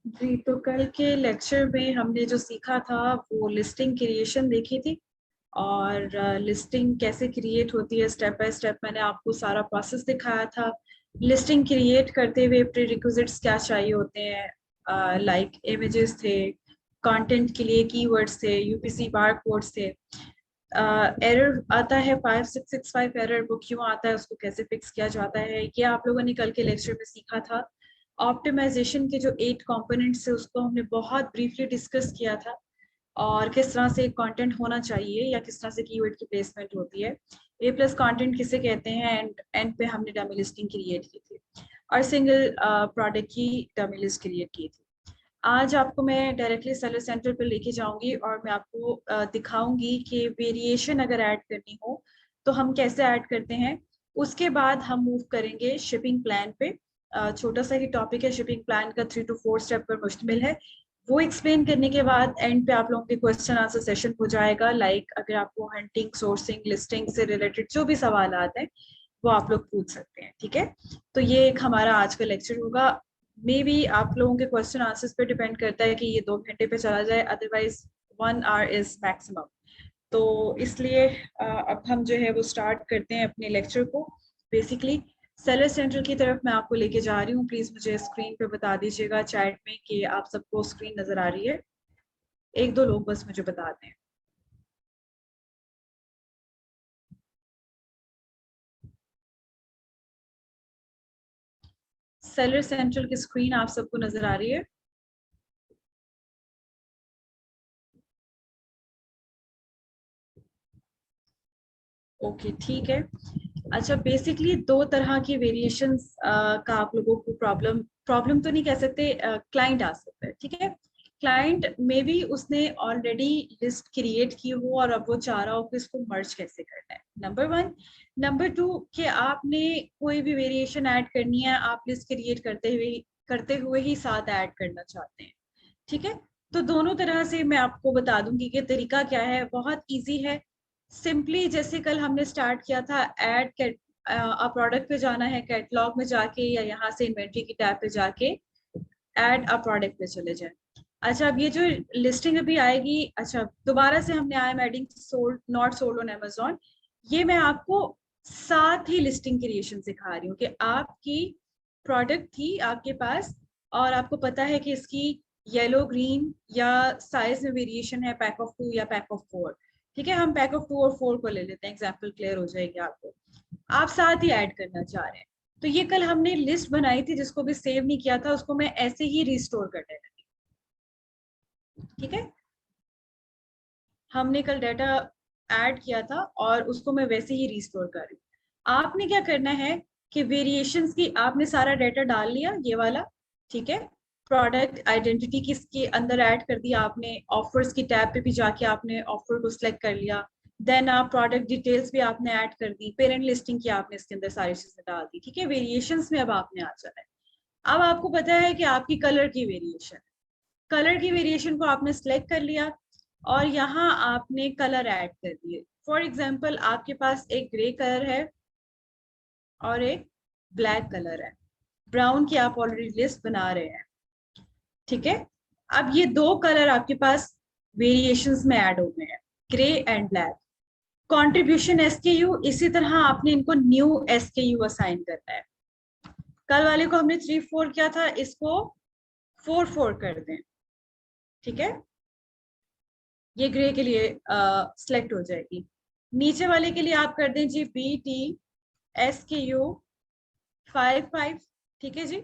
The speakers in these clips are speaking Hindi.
जी, तो कल के लेक्चर में हमने जो सीखा था वो लिस्टिंग क्रिएशन देखी थी। और लिस्टिंग कैसे क्रिएट होती है, स्टेप बाय स्टेप मैंने आपको सारा प्रोसेस दिखाया था। लिस्टिंग क्रिएट करते हुए प्रीरिक्विजिट्स क्या चाहिए होते हैं, लाइक इमेजेस थे, कंटेंट के लिए कीवर्ड्स थे, यूपीसी बार कोड्स थे। एरर आता है 5665 एरर, वो क्यों आता है, उसको कैसे फिक्स किया जाता है, ये आप लोगों ने कल के लेक्चर में सीखा था। ऑप्टिमाइजेशन के जो 8 कंपोनेंट्स है उसको हमने बहुत ब्रीफली डिस्कस किया था, और किस तरह से कंटेंट होना चाहिए या किस तरह से कीवर्ड की प्लेसमेंट होती है। ए प्लस कंटेंट किसे कहते हैं, एंड एंड पे हमने डमी लिस्टिंग क्रिएट की थी और सिंगल प्रोडक्ट की डमी लिस्ट क्रिएट की थी। आज आपको मैं डायरेक्टली सेलर सेंटर पर लेके जाऊंगी और मैं आपको दिखाऊंगी कि वेरिएशन अगर ऐड करनी हो तो हम कैसे ऐड करते हैं। उसके बाद हम मूव करेंगे शिपिंग प्लान पे। छोटा सा ही टॉपिक है शिपिंग प्लान का, 3 to 4 स्टेप पर मुश्तमिल है। वो एक्सप्लेन करने के बाद एंड पे आप लोगों के क्वेश्चन आंसर सेशन हो जाएगा। लाइक अगर आपको हंटिंग, सोर्सिंग, लिस्टिंग से रिलेटेड जो भी सवाल आते हैं वो आप लोग पूछ सकते हैं, ठीक है। तो ये एक हमारा आज का लेक्चर होगा। मे बी आप लोगों के क्वेश्चन आंसर्स पे डिपेंड करता है कि ये 2 घंटे पे चला जाए, अदरवाइज 1 hour इज मैक्सिमम। तो इसलिए अब हम जो है वो स्टार्ट करते हैं अपने लेक्चर को। बेसिकली सेलर सेंटर की तरफ मैं आपको लेके जा रही हूँ। प्लीज मुझे स्क्रीन पे बता दीजिएगा चैट में कि आप सबको स्क्रीन नजर आ रही है। एक दो लोग बस मुझे बता दें। सेलर सेंट्रल की स्क्रीन आप सबको नजर आ रही है? ओके, ठीक है। अच्छा, बेसिकली 2 तरह की वेरिएशंस का आप लोगों को प्रॉब्लम प्रॉब्लम तो नहीं कह सकते, क्लाइंट आ सकता है, ठीक है। क्लाइंट में भी उसने ऑलरेडी लिस्ट क्रिएट की हो और अब वो चाह रहा हो कि इसको मर्ज कैसे करना है, नंबर 1। नंबर 2 कि आपने कोई भी वेरिएशन ऐड करनी है, आप लिस्ट क्रिएट करते हुए ही साथ ऐड करना चाहते हैं, ठीक है। तो दोनों तरह से मैं आपको बता दूंगी कि तरीका क्या है, बहुत इजी है। सिंपली जैसे कल हमने स्टार्ट किया था, ऐड आप प्रोडक्ट पे जाना है, कैटलॉग में जाके या यहाँ से इन्वेंट्री की टैब पे जाके ऐड अ प्रोडक्ट पे चले जाए। अच्छा, अब ये जो लिस्टिंग अभी आएगी, अच्छा दोबारा से हमने I am adding sold not sold on Amazon, ये मैं आपको साथ ही लिस्टिंग क्रिएशन सिखा रही हूँ कि आपकी प्रोडक्ट थी आपके पास और आपको पता है कि इसकी येलो, ग्रीन या साइज में वेरिएशन है, पैक ऑफ 2 या पैक ऑफ 4। ठीक है, हम पैक ऑफ 2 और 4 को ले लेते हैं, एग्जाम्पल क्लियर हो जाएगी आपको। आप साथ ही ऐड करना चाह रहे हैं, तो ये कल हमने लिस्ट बनाई थी जिसको भी सेव नहीं किया था उसको मैं ऐसे ही रिस्टोर करने लगी, ठीक है। हमने कल डाटा ऐड किया था और उसको मैं वैसे ही रिस्टोर कर रही हूँ। आपने क्या करना है कि वेरिएशंस की आपने सारा डाटा डाल लिया, ये वाला, ठीक है। प्रोडक्ट आइडेंटिटी किसके अंदर ऐड कर दिया आपने, ऑफर्स की टैब पे भी जाके आपने ऑफर को सिलेक्ट कर लिया। देन आप प्रोडक्ट डिटेल्स भी आपने ऐड कर दी, पेरेंट लिस्टिंग की आपने इसके अंदर सारी चीजें डाल दी, ठीक है। वेरिएशंस में अब आपने आ जाना है। अब आपको पता है कि आपकी कलर की वेरिएशन, कलर की वेरिएशन को आपने सिलेक्ट कर लिया और यहाँ आपने कलर ऐड कर दिए। फॉर एग्जाम्पल आपके पास एक ग्रे कलर है और एक ब्लैक कलर है, ब्राउन की आप ऑलरेडी लिस्ट बना रहे हैं, ठीक है। अब ये 2 कलर आपके पास वेरिएशंस में ऐड हो गए हैं, grey and black. Contribution SKU, इसी तरह आपने इनको न्यू एसकेयू असाइन करना है। कल वाले को हमने 3 4 किया था, इसको 4 4 कर दें, ठीक है। ये ग्रे के लिए सिलेक्ट हो जाएगी। नीचे वाले के लिए आप कर दें जी BTSKU 55, ठीक है जी।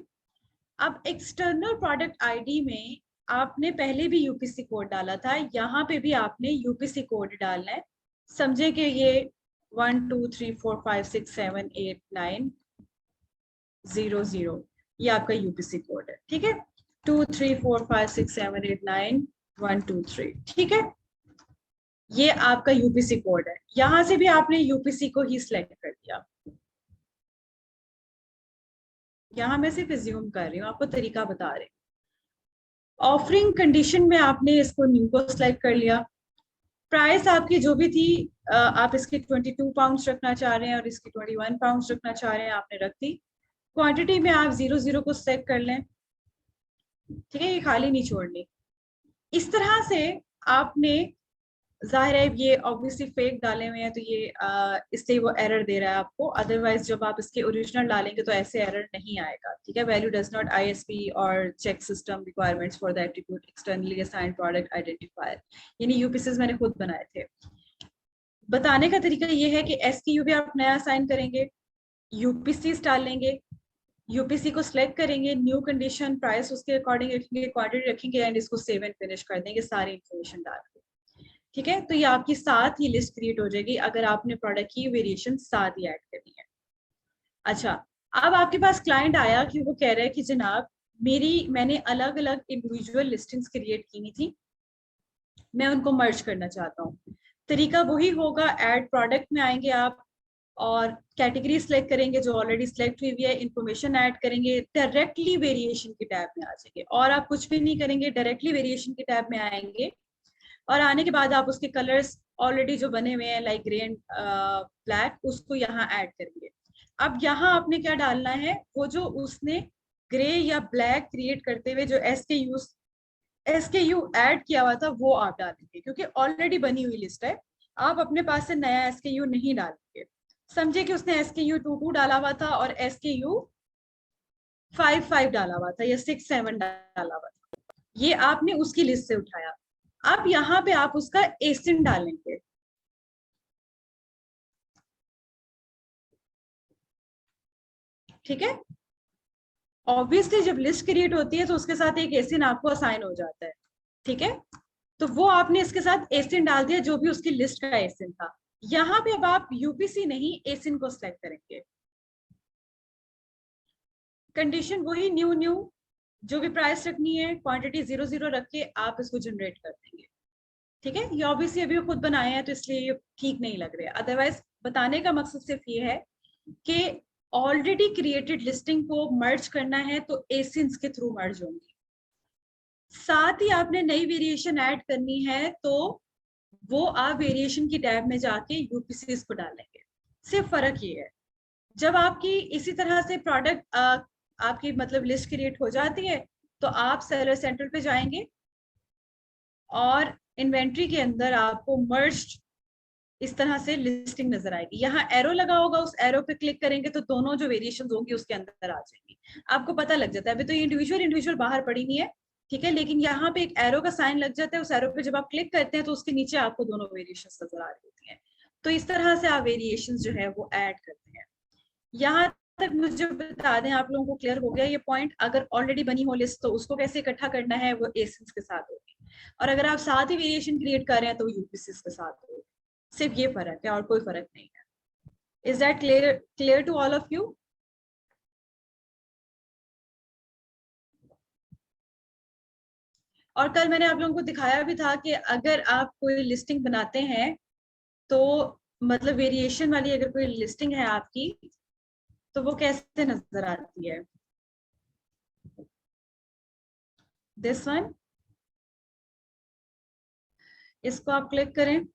अब एक्सटर्नल प्रोडक्ट आईडी में आपने पहले भी यूपीसी कोड डाला था, यहाँ पे भी आपने यूपीसी कोड डालना है। समझे कि ये 1 2 3 4 5 6 7 8 9 0 0, ये आपका यूपीसी कोड है, ठीक है। 2 3 4 5 6 7 8 9 1 2 3, ठीक है। ये आपका यूपीसी कोड है, यहां से भी आपने यूपीसी को ही सिलेक्ट कर दिया। यहां मैं सिर्फ एज्यूम कर रही हूँ, आपको तरीका बता रही हूँ। ऑफरिंग कंडीशन में आपने इसको न्यू को सिलेक्ट कर लिया। प्राइस आपकी जो भी थी, आप इसकी 22 पाउंड रखना चाह रहे हैं और इसकी 21 पाउंड रखना चाह रहे हैं, आपने रख दी। क्वांटिटी में आप 0 0 को सिलेक्ट कर लें। ठीक है, ये खाली नहीं छोड़नी। इस तरह से आपने, जाहिर है ये ऑब्वियसली फेक डाले हुए हैं तो ये इसलिए वो एरर दे रहा है आपको, अदरवाइज जब आप इसके ओरिजिनल डालेंगे तो ऐसे एरर नहीं आएगा। ठीक है, वैल्यू डज नॉट आईएसपी और check system requirements for the attribute externally assigned product identifier, यानी यूपीसीज मैंने खुद बनाए थे। बताने का तरीका ये है कि एसक्यू भी आप नया असाइन करेंगे, यूपीसीज डालेंगे, यूपीसी को सिलेक्ट करेंगे, न्यू कंडीशन प्राइस उसके अकॉर्डिंग रखेंगे, क्वांटिटी रखेंगे एंड इसको सेव एंड फिनिश कर देंगे सारी इंफॉर्मेशन डाल के। ठीक है, तो ये आपकी साथ ही लिस्ट क्रिएट हो जाएगी अगर आपने प्रोडक्ट की वेरिएशन साथ ही ऐड करनी है। अच्छा, अब आपके पास क्लाइंट आया कि वो कह रहा है कि जनाब मैंने अलग अलग इंडिविजुअल लिस्टिंग्स क्रिएट की थी, मैं उनको मर्ज करना चाहता हूँ। तरीका वही होगा, ऐड प्रोडक्ट में आएंगे आप और कैटेगरी सिलेक्ट करेंगे जो ऑलरेडी सिलेक्ट हुई है, इंफॉर्मेशन ऐड करेंगे, डायरेक्टली वेरिएशन की टैब में आ जाएंगे और आप कुछ भी नहीं करेंगे, डायरेक्टली वेरिएशन की टैब में आएंगे और आने के बाद आप उसके कलर्स ऑलरेडी जो बने हुए हैं लाइक ग्रे एंड ब्लैक, उसको यहाँ ऐड करेंगे। अब यहाँ आपने क्या डालना है, वो जो उसने ग्रे या ब्लैक क्रिएट करते हुए जो एसकेयू ऐड किया हुआ था वो आप डालेंगे, क्योंकि ऑलरेडी बनी हुई लिस्ट है, आप अपने पास से नया एसकेयू नहीं डालेंगे। समझे कि उसने एसकेयू 22 डाला हुआ था और एसकेयू 55 डाला हुआ था या 67 डाला हुआ था, ये आपने उसकी लिस्ट से उठाया। अब यहाँ पे आप उसका एसिन डालेंगे। ठीक है, ऑब्वियसली जब लिस्ट क्रिएट होती है तो उसके साथ एक एसिन आपको असाइन हो जाता है। ठीक है, तो वो आपने इसके साथ एसिन डाल दिया जो भी उसकी लिस्ट का एसिन था। यहाँ पे अब आप यूपीसी नहीं एसिन को सिलेक्ट करेंगे। कंडीशन वही, न्यू न्यू जो भी प्राइस रखनी है, क्वांटिटी 0 0 रख के आप इसको जनरेट कर देंगे। ठीक है, ये ऑब्वियसली अभी खुद बनाए हैं तो इसलिए ये ठीक नहीं लग रहे, अदरवाइज बताने का मकसद सिर्फ ये है कि ऑलरेडी क्रिएटेड लिस्टिंग को मर्ज करना है तो एसिन्स के थ्रू मर्ज होंगी। साथ ही आपने नई वेरिएशन ऐड करनी है तो वो आप वेरिएशन की टैब में जाके यूपीसीज को डालेंगे। सिर्फ फर्क ये है, जब आपकी इसी तरह से प्रोडक्ट आपकी मतलब लिस्ट क्रिएट हो जाती है तो आप सेलर सेंटर पे जाएंगे और इन्वेंट्री के अंदर आपको मर्ज्ड इस तरह से लिस्टिंग नजर आएगी। यहाँ एरो लगा होगा, उस एरो पे क्लिक करेंगे तो दोनों जो वेरिएशंस होंगी उसके अंदर आ जाएंगी। आपको पता लग जाता है, अभी तो ये इंडिविजुअल बाहर पड़ी नहीं है, ठीक है, लेकिन यहाँ पे एक एरो का साइन लग जाता है, उस एरो पे जब आप क्लिक करते हैं तो उसके नीचे आपको दोनों वेरिएशंस नजर आ रही होती हैं। तो इस तरह से आप वेरिएशंस जो है वो ऐड करते हैं। यहाँ तक मुझे बता दें, आप लोगों को क्लियर हो गया ये पॉइंट? अगर ऑलरेडी बनी हो लिस्ट तो उसको कैसे इकट्ठा करना है, वो एसेंस के साथ होगी, और अगर आप साथ ही वेरिएशन क्रिएट कर रहे हैं तो यूपीसीज के साथ होगी। सिर्फ ये फर्क है और कोई फर्क नहीं है। Is that clear to all of you? और कल मैंने आप लोगों को दिखाया भी था कि अगर आप कोई लिस्टिंग बनाते हैं तो मतलब वेरिएशन वाली अगर कोई लिस्टिंग है आपकी तो वो कैसे नजर आती है। दिस वन, इसको आप क्लिक करें।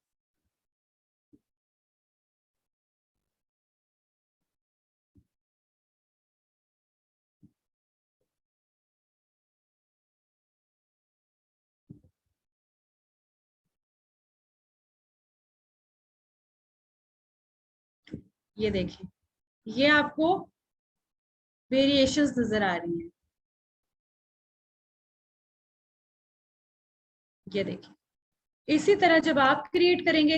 ये देखिए, ये आपको वेरिएशंस नजर आ रही हैं। ये देखिए, इसी तरह जब आप क्रिएट करेंगे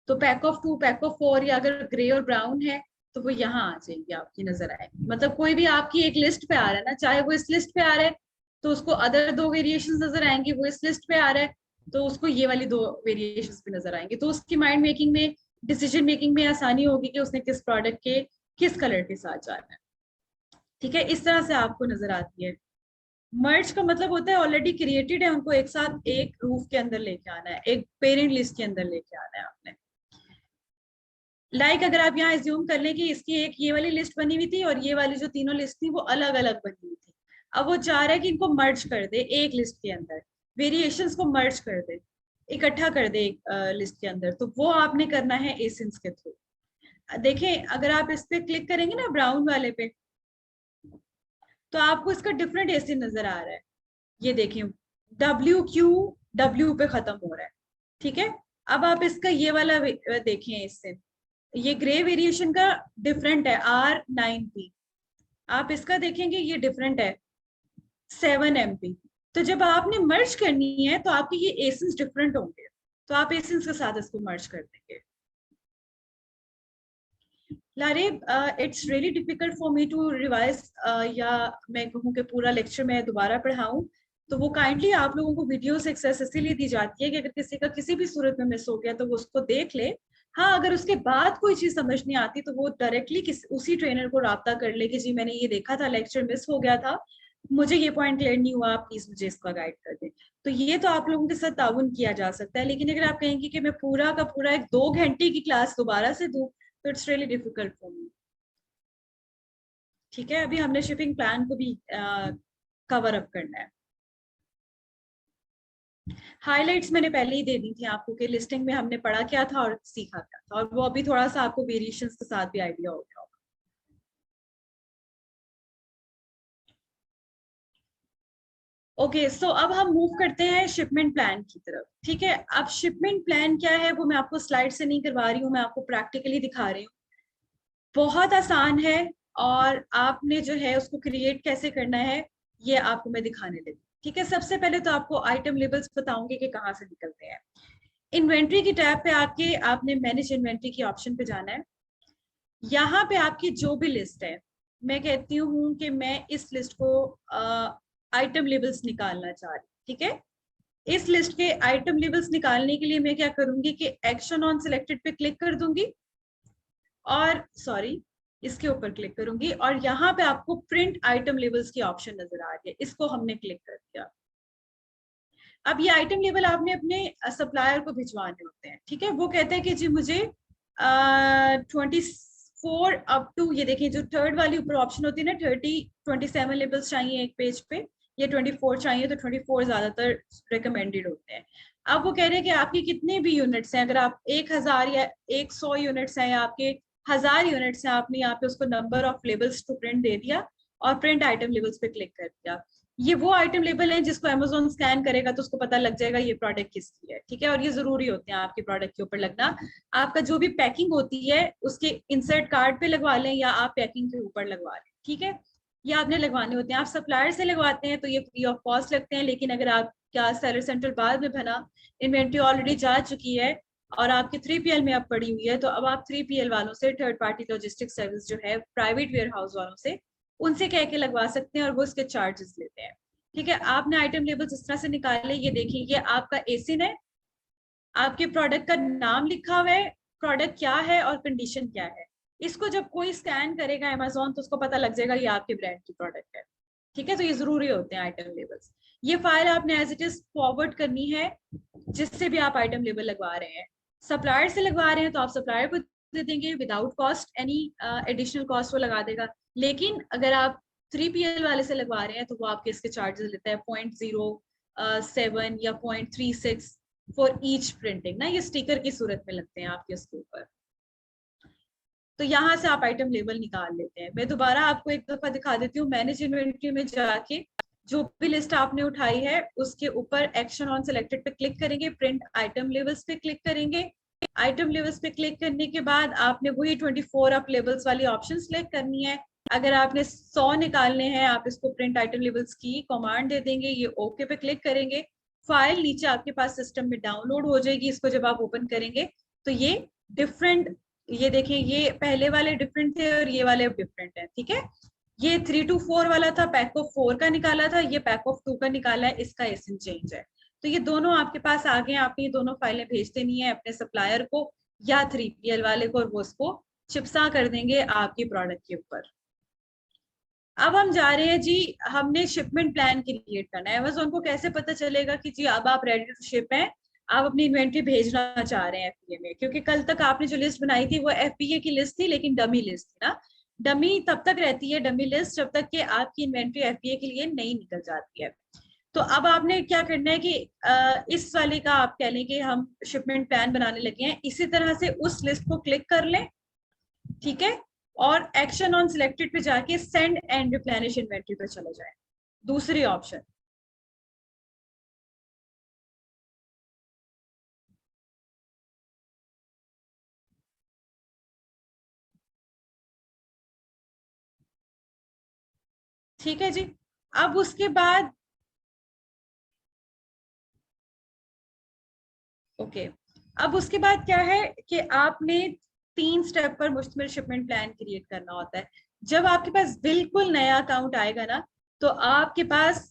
तो पैक ऑफ 2, पैक ऑफ 4 या अगर ग्रे और ब्राउन है तो वो यहाँ आ जाएगी, आपकी नजर आएगी। मतलब कोई भी आपकी एक लिस्ट पे आ रहा है ना, चाहे वो इस लिस्ट पे आ रहा है तो उसको अदर दो वेरिएशंस नजर आएंगी, वो इस लिस्ट पे आ रहा है तो उसको ये वाली दो वेरिएशंस भी नजर आएंगी। तो उसकी माइंड मेकिंग में, डिसीजन मेकिंग में आसानी होगी कि उसने किस प्रोडक्ट के किस कलर के साथ जाना है। ठीक है, इस तरह से आपको नजर आती है। मर्ज का मतलब होता है ऑलरेडी क्रिएटेड है उनको एक साथ एक रूफ के अंदर लेके आना है, एक पेरेंट लिस्ट के अंदर लेके आना है आपने। अगर आप यहाँ एज्यूम कर लें कि इसकी एक ये वाली लिस्ट बनी हुई थी और ये वाली जो तीनों लिस्ट थी वो अलग अलग बनी हुई थी, अब वो चाह रहा है कि इनको मर्ज कर दे एक लिस्ट के अंदर, वेरिएशंस को मर्ज कर दे, इकट्ठा कर दे एक लिस्ट के अंदर, तो वो आपने करना है एसिंस के थ्रू। देखें, अगर आप इस पे क्लिक करेंगे ना ब्राउन वाले पे, तो आपको इसका डिफरेंट एसिन नजर आ रहा है। ये देखें WQ W पे खत्म हो रहा है, ठीक है। अब आप इसका ये वाला देखें, इससे ये ग्रे वेरिएशन का डिफरेंट है R9P, आप इसका देखेंगे ये डिफरेंट है 7MP। तो जब आपने मर्ज करनी है तो आपके ये एसेंस डिफरेंट होंगे, तो आप एसेंस के साथ इसको मर्ज कर देंगे। लारे, it's really difficult for me to revise, या मैं कहूँ कि पूरा लेक्चर मैं दोबारा पढ़ाऊं, तो वो काइंडली आप लोगों को वीडियोस एक्सेस इसीलिए दी जाती है कि अगर किसी का किसी भी सूरत में मिस हो गया तो वो उसको देख ले। हाँ, अगर उसके बाद कोई चीज समझ नहीं आती तो वो डायरेक्टली उसी ट्रेनर को राब्ता कर ले कि जी मैंने ये देखा था, लेक्चर मिस हो गया था, मुझे ये पॉइंट क्लियर नहीं हुआ, आप प्लीज मुझे इसका गाइड कर दें। तो ये तो आप लोगों के साथ ताउन किया जा सकता है, लेकिन अगर आप कहेंगे कि मैं पूरा का पूरा एक 2 घंटे की क्लास दोबारा से दूं, तो इट्स रियली डिफिकल्ट फॉर मी। ठीक है, अभी हमने शिपिंग प्लान को भी कवर अप करना है। हाइलाइट्स मैंने पहले ही दे दी थी आपको कि लिस्टिंग में हमने पढ़ा क्या था और सीखा क्या था, और वो अभी थोड़ा सा आपको वेरिएशंस के साथ भी आइडिया हो गया होगा। ओके, सो अब हम मूव करते हैं शिपमेंट प्लान की तरफ। ठीक है, अब शिपमेंट प्लान क्या है वो मैं आपको स्लाइड से नहीं करवा रही हूँ, मैं आपको प्रैक्टिकली दिखा रही हूँ। बहुत आसान है, और आपने जो है उसको क्रिएट कैसे करना है ये आपको मैं दिखाने लगी। ठीक है, सबसे पहले तो आपको आइटम लेबल्स बताऊंगी कि कहाँ से निकलते हैं। इन्वेंट्री की टैब पे आके आपने मैनेज इन्वेंट्री की ऑप्शन पे जाना है। यहाँ पे आपकी जो भी लिस्ट है, मैं कहती हूँ कि मैं इस लिस्ट को आइटम लेबल्स निकालना चाह रही हूँ। ठीक है, इस लिस्ट के आइटम लेबल्स निकालने के लिए मैं क्या करूंगी कि एक्शन ऑन सिलेक्टेड पे क्लिक कर दूंगी, और सॉरी इसके ऊपर क्लिक करूंगी, और यहाँ पे आपको प्रिंट आइटम लेबल्स की ऑप्शन नजर आ रही है, इसको हमने क्लिक कर दिया। अब ये आइटम लेबल आपने अपने सप्लायर को भिजवाने होते हैं। ठीक है, वो कहते हैं कि जी मुझे 24 अप टू, ये देखिए जो थर्ड वाली ऊपर ऑप्शन होती है ना, 27 लेबल्स चाहिए एक पेज पे, ये 24 चाहिए, तो 24 ज्यादातर रिकमेंडेड होते हैं। अब वो कह रहे हैं कि आपकी कितने भी यूनिट्स हैं, अगर आप 1000 या 100 यूनिट्स हैं या आपके 1000 यूनिट्स हैं, आपने यहाँ पे उसको number of labels to print दे दिया और प्रिंट आइटम लेबल्स पे क्लिक कर दिया। ये वो आइटम लेबल है जिसको अमेजोन स्कैन करेगा तो उसको पता लग जाएगा ये प्रोडक्ट किसकी है। ठीक है, और ये जरूरी होते हैं आपके प्रोडक्ट के ऊपर लगना। आपका जो भी पैकिंग होती है उसके इंसर्ट कार्ड पे लगवा लें या आप पैकिंग के ऊपर लगवा लें। ठीक है, ये आपने लगवाने होते हैं। आप सप्लायर से लगवाते हैं तो ये फ्री ऑफ कॉस्ट लगते हैं, लेकिन अगर आप क्या सेलर सेंट्रल बाद में बना, इन्वेंट्री ऑलरेडी जा चुकी है और आपकी 3PL में अब पड़ी हुई है, तो अब आप 3PL वालों से, थर्ड पार्टी लॉजिस्टिक सर्विस जो है प्राइवेट वेयर हाउस वालों से, उनसे कह के लगवा सकते हैं और वो इसके चार्जेस लेते हैं। ठीक है, आपने आइटम लेबल इस तरह से निकाले, ये देखिए ये आपका एसिन है, आपके प्रोडक्ट का नाम लिखा हुआ है, प्रोडक्ट क्या है और कंडीशन क्या है। इसको जब कोई स्कैन करेगा अमेजोन तो उसको पता लग जाएगा ये आपके ब्रांड की प्रोडक्ट है। ठीक है, तो ये जरूरी होते हैं आइटम लेबल्स। ये फाइल आपने एज इट इज फॉरवर्ड करनी है जिससे भी आप आइटम लेबल लगवा रहे हैं। सप्लायर से लगवा रहे हैं तो आप सप्लायर को दे देंगे without cost, any additional cost वो लगा देगा। लेकिन अगर आप 3PL वाले से लगवा रहे हैं तो वो आपके इसके चार्जेस लेता है 0.07 या 0.36 फॉर ईच प्रिंटिंग ना, ये स्टिकर की सूरत में लगते हैं आपके उसके ऊपर। तो यहाँ से आप आइटम लेबल निकाल लेते हैं। मैं दोबारा आपको एक दफा दिखा देती हूँ, मैनेज इन्वेंट्री में जाके जो भी लिस्ट आपने उठाई है उसके ऊपर एक्शन ऑन सिलेक्टेड पे क्लिक करेंगे, प्रिंट आइटम लेबल्स पे क्लिक करेंगे। आइटम लेबल्स पे क्लिक करने के बाद आपने वही 24 अप लेबल्स वाली ऑप्शन सिलेक्ट करनी है। अगर आपने 100 निकालने हैं, आप इसको प्रिंट आइटम लेबल्स की कमांड दे देंगे, ये ओके पे क्लिक करेंगे, फाइल नीचे आपके पास सिस्टम में डाउनलोड हो जाएगी। इसको जब आप ओपन करेंगे तो ये डिफरेंट, ये देखिए ये पहले वाले डिफरेंट थे और ये वाले डिफरेंट है। ठीक है, ये 3 to 4 वाला था, पैक ऑफ 4 का निकाला था, ये पैक ऑफ 2 का निकाला है, इसका एसिन चेंज है। तो ये दोनों आपके पास आ गए, आपने ये दोनों फाइलें भेज देनी है अपने सप्लायर को या 3PL वाले को, और वो उसको चिपसा कर देंगे आपके प्रोडक्ट के ऊपर। अब हम जा रहे हैं जी, हमने शिपमेंट प्लान क्रिएट करना है। अमेज़न को कैसे पता चलेगा कि जी अब आप रेडी टू शिप हैं, आप अपनी इन्वेंट्री भेजना चाह रहे हैं FBA में? क्योंकि कल तक आपने जो लिस्ट बनाई थी वो FBA की लिस्ट थी, लेकिन डमी लिस्ट थी ना। डमी तब तक रहती है, डमी लिस्ट, जब तक कि आपकी इन्वेंट्री FBA के लिए नहीं निकल जाती है। तो अब आपने क्या करना है कि इस वाले का आप कह लें कि हम शिपमेंट प्लान बनाने लगे हैं, इसी तरह से उस लिस्ट को क्लिक कर लें। ठीक है, और एक्शन ऑन सिलेक्टेड पे जाके सेंड एंड रिप्लेनिश इन्वेंट्री पे चले जाए, दूसरी ऑप्शन। ठीक है जी। अब उसके बाद ओके, अब उसके बाद क्या है कि आपने 3 स्टेप पर मुश्तमिल शिपमेंट प्लान क्रिएट करना होता है। जब आपके पास बिल्कुल नया अकाउंट आएगा ना, तो आपके पास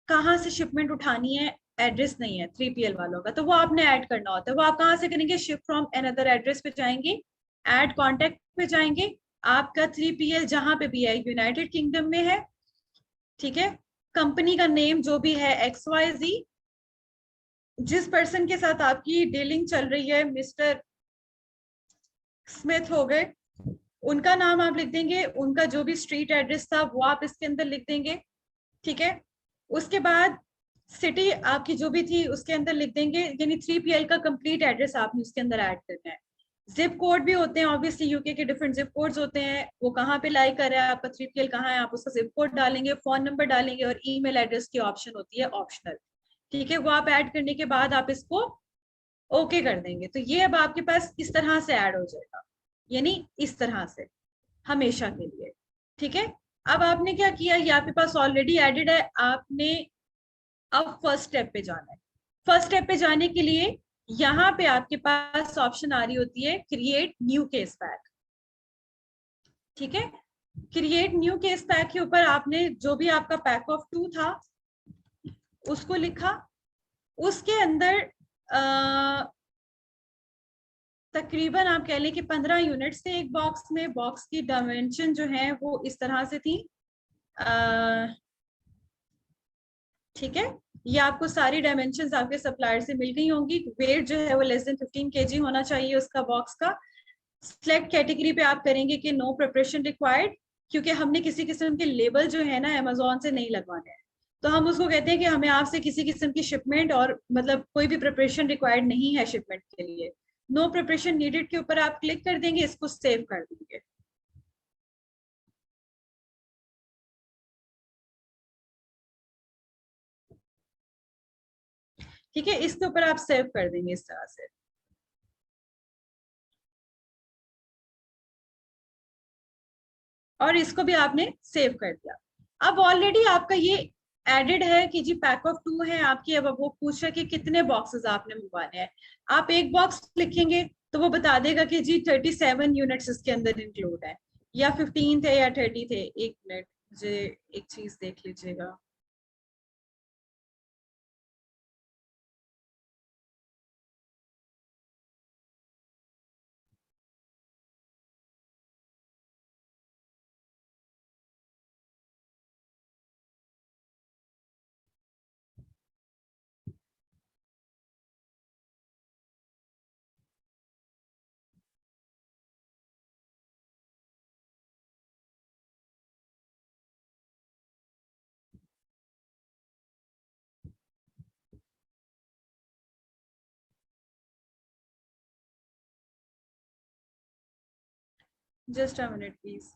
कहाँ से शिपमेंट उठानी है एड्रेस नहीं है 3PL वालों का, तो वो आपने ऐड करना होता है। वो आप कहाँ से करेंगे, शिप फ्रॉम अनदर एड्रेस पे जाएंगे, ऐड कॉन्टेक्ट पे जाएंगे, आपका 3PL जहां पे भी है यूनाइटेड किंगडम में है, ठीक है, कंपनी का नेम जो भी है XYZ, जिस पर्सन के साथ आपकी डीलिंग चल रही है मिस्टर स्मिथ हो गए, उनका नाम आप लिख देंगे, उनका जो भी स्ट्रीट एड्रेस था वो आप इसके अंदर लिख देंगे, ठीक है। उसके बाद सिटी आपकी जो भी थी उसके अंदर लिख देंगे, यानी 3PL का कंप्लीट एड्रेस आपने उसके अंदर ऐड करना है। जिप कोड भी होते हैं, ऑब्वियसली यूके के डिफरेंट जिप कोड्स होते हैं, वो कहाँ पे लाई कर रहा है आपका 3PL कहाँ है, आप उसका जिप कोड डालेंगे, फोन नंबर डालेंगे, और ईमेल एड्रेस की ऑप्शन होती है ऑप्शनल, ठीक है। वो आप ऐड करने के बाद आप इसको ओके कर देंगे, तो ये अब आपके पास इस तरह से ऐड हो जाएगा, यानी इस तरह से हमेशा के लिए, ठीक है। अब आपने क्या किया, ये आपके पास ऑलरेडी एडेड है, आपने अब फर्स्ट स्टेप पे जाना है। फर्स्ट स्टेप पे जाने के लिए यहाँ पे आपके पास ऑप्शन आ रही होती है क्रिएट न्यू केस पैक, ठीक है। क्रिएट न्यू केस पैक के ऊपर आपने जो भी आपका पैक ऑफ 2 था उसको लिखा, उसके अंदर तकरीबन आप कह लें कि 15 यूनिट्स थे एक बॉक्स में। बॉक्स की डायमेंशन जो है वो इस तरह से थी, ठीक है। ये आपको सारी डायमेंशन आपके सप्लायर से मिल गई होंगी। वेट जो है वो लेस देन 15 kg होना चाहिए उसका बॉक्स का। सिलेक्ट कैटेगरी पे आप करेंगे कि नो प्रिपरेशन रिक्वायर्ड, क्योंकि हमने किसी किस्म के लेबल जो है ना अमेजोन से नहीं लगवाने हैं, तो हम उसको कहते हैं कि हमें आपसे किसी किस्म की शिपमेंट और मतलब कोई भी प्रिपरेशन रिक्वायर्ड नहीं है शिपमेंट के लिए। नो प्रिपरेशन नीडेड के ऊपर आप क्लिक कर देंगे, इसको सेव कर देंगे, ठीक है। इसके ऊपर आप सेव कर देंगे इस तरह से, और इसको भी आपने सेव कर दिया। अब ऑलरेडी आपका ये एडेड है कि जी पैक ऑफ 2 है आपकी। अब वो पूछ रहा है कि कितने बॉक्सेस आपने मंगवाने हैं। आप एक बॉक्स लिखेंगे तो वो बता देगा कि जी 37 यूनिट्स इसके अंदर इंक्लूड है, या 15 थे या 30 थे। एक मिनट, मुझे एक चीज देख लीजिएगा। Just a minute please.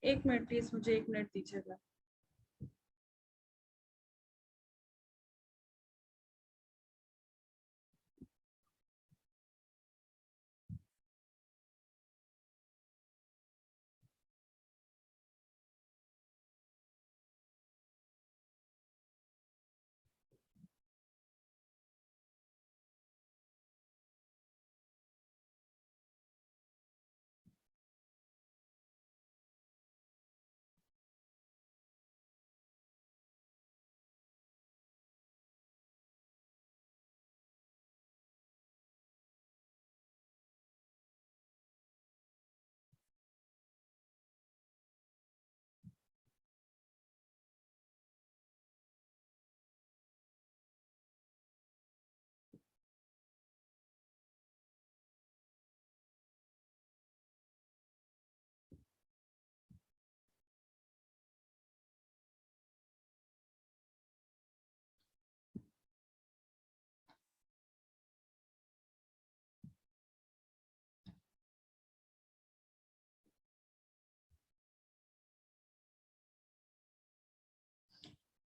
एक मिनट प्लीज, मुझे एक मिनट दीजिएगा।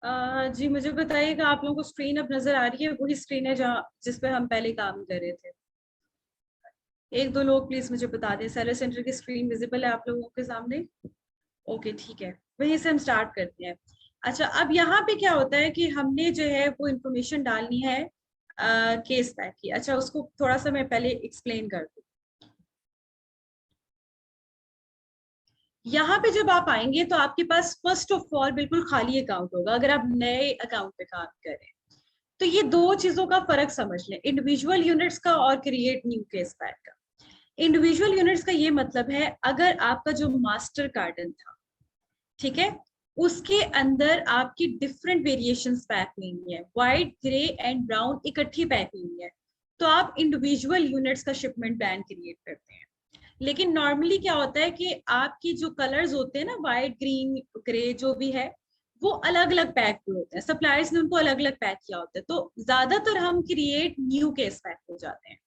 जी मुझे बताइएगा, आप लोगों को स्क्रीन अब नजर आ रही है? वही स्क्रीन है जहाँ जिस पे हम पहले काम कर रहे थे? एक दो लोग प्लीज मुझे बता दें, सेलर सेंटर की स्क्रीन विजिबल है आप लोगों के सामने? ओके ठीक है, वहीं से हम स्टार्ट करते हैं। अच्छा, अब यहाँ पे क्या होता है कि हमने जो है वो इंफॉर्मेशन डालनी है केस पैक की। अच्छा, उसको थोड़ा सा मैं पहले एक्सप्लेन कर दूं। यहाँ पे जब आप आएंगे तो आपके पास फर्स्ट ऑफ ऑल बिल्कुल खाली अकाउंट होगा, अगर आप नए अकाउंट पे काम करें। तो ये दो चीजों का फर्क समझ लें, इंडिविजुअल यूनिट्स का और क्रिएट न्यू केस पैक का। इंडिविजुअल यूनिट्स का ये मतलब है, अगर आपका जो मास्टर कार्टन था, ठीक है, उसके अंदर आपकी डिफरेंट वेरिएशंस पैक हुई है, व्हाइट, ग्रे एंड ब्राउन इकट्ठी पैक हुई है, तो आप इंडिविजुअल यूनिट्स का शिपमेंट प्लान क्रिएट करते हैं। लेकिन नॉर्मली क्या होता है कि आपकी जो कलर्स होते हैं ना, व्हाइट, ग्रीन, ग्रे जो भी है, वो अलग अलग पैक हुए होते हैं, सप्लायर्स ने उनको अलग अलग पैक किया होता है, तो ज्यादातर हम क्रिएट न्यू केस पैक हो जाते हैं।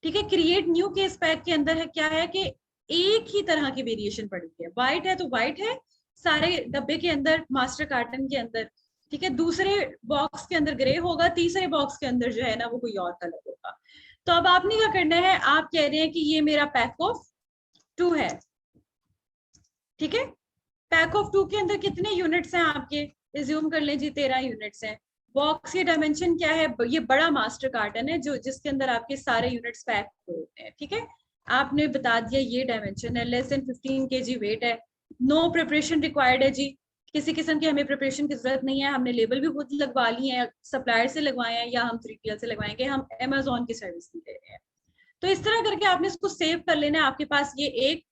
ठीक है, क्रिएट न्यू केस पैक के अंदर है क्या है कि एक ही तरह की वेरिएशन पड़ी है, व्हाइट है तो व्हाइट है सारे डब्बे के अंदर, मास्टर कार्टन के अंदर। ठीक है, दूसरे बॉक्स के अंदर ग्रे होगा, तीसरे बॉक्स के अंदर जो है ना वो कोई और कलर होगा। तो अब आपने क्या करना है, आप कह रहे हैं कि ये मेरा पैक ऑफ 2 है। ठीक है, पैक ऑफ 2 के अंदर कितने यूनिट्स हैं आपके? रिज्यूम कर लें जी, 13 यूनिट्स हैं। बॉक्स की डायमेंशन क्या है? ये बड़ा मास्टर कार्टन है जो जिसके अंदर आपके सारे यूनिट्स पैक होते हैं। ठीक है, आपने बता दिया ये डायमेंशन है, लेस देन 15 kg वेट है, नो प्रिपरेशन रिक्वायर्ड है जी, किसी किस्म की हमें प्रिपरेशन की जरूरत नहीं है, हमने लेबल भी खुद लगवा ली है, सप्लायर से लगवाए हैं या हम 3PL से लगवाएंगे, हम अमेजोन की सर्विस भी दे रहे हैं। तो इस तरह करके आपने इसको सेव कर लेना है, आपके पास ये एक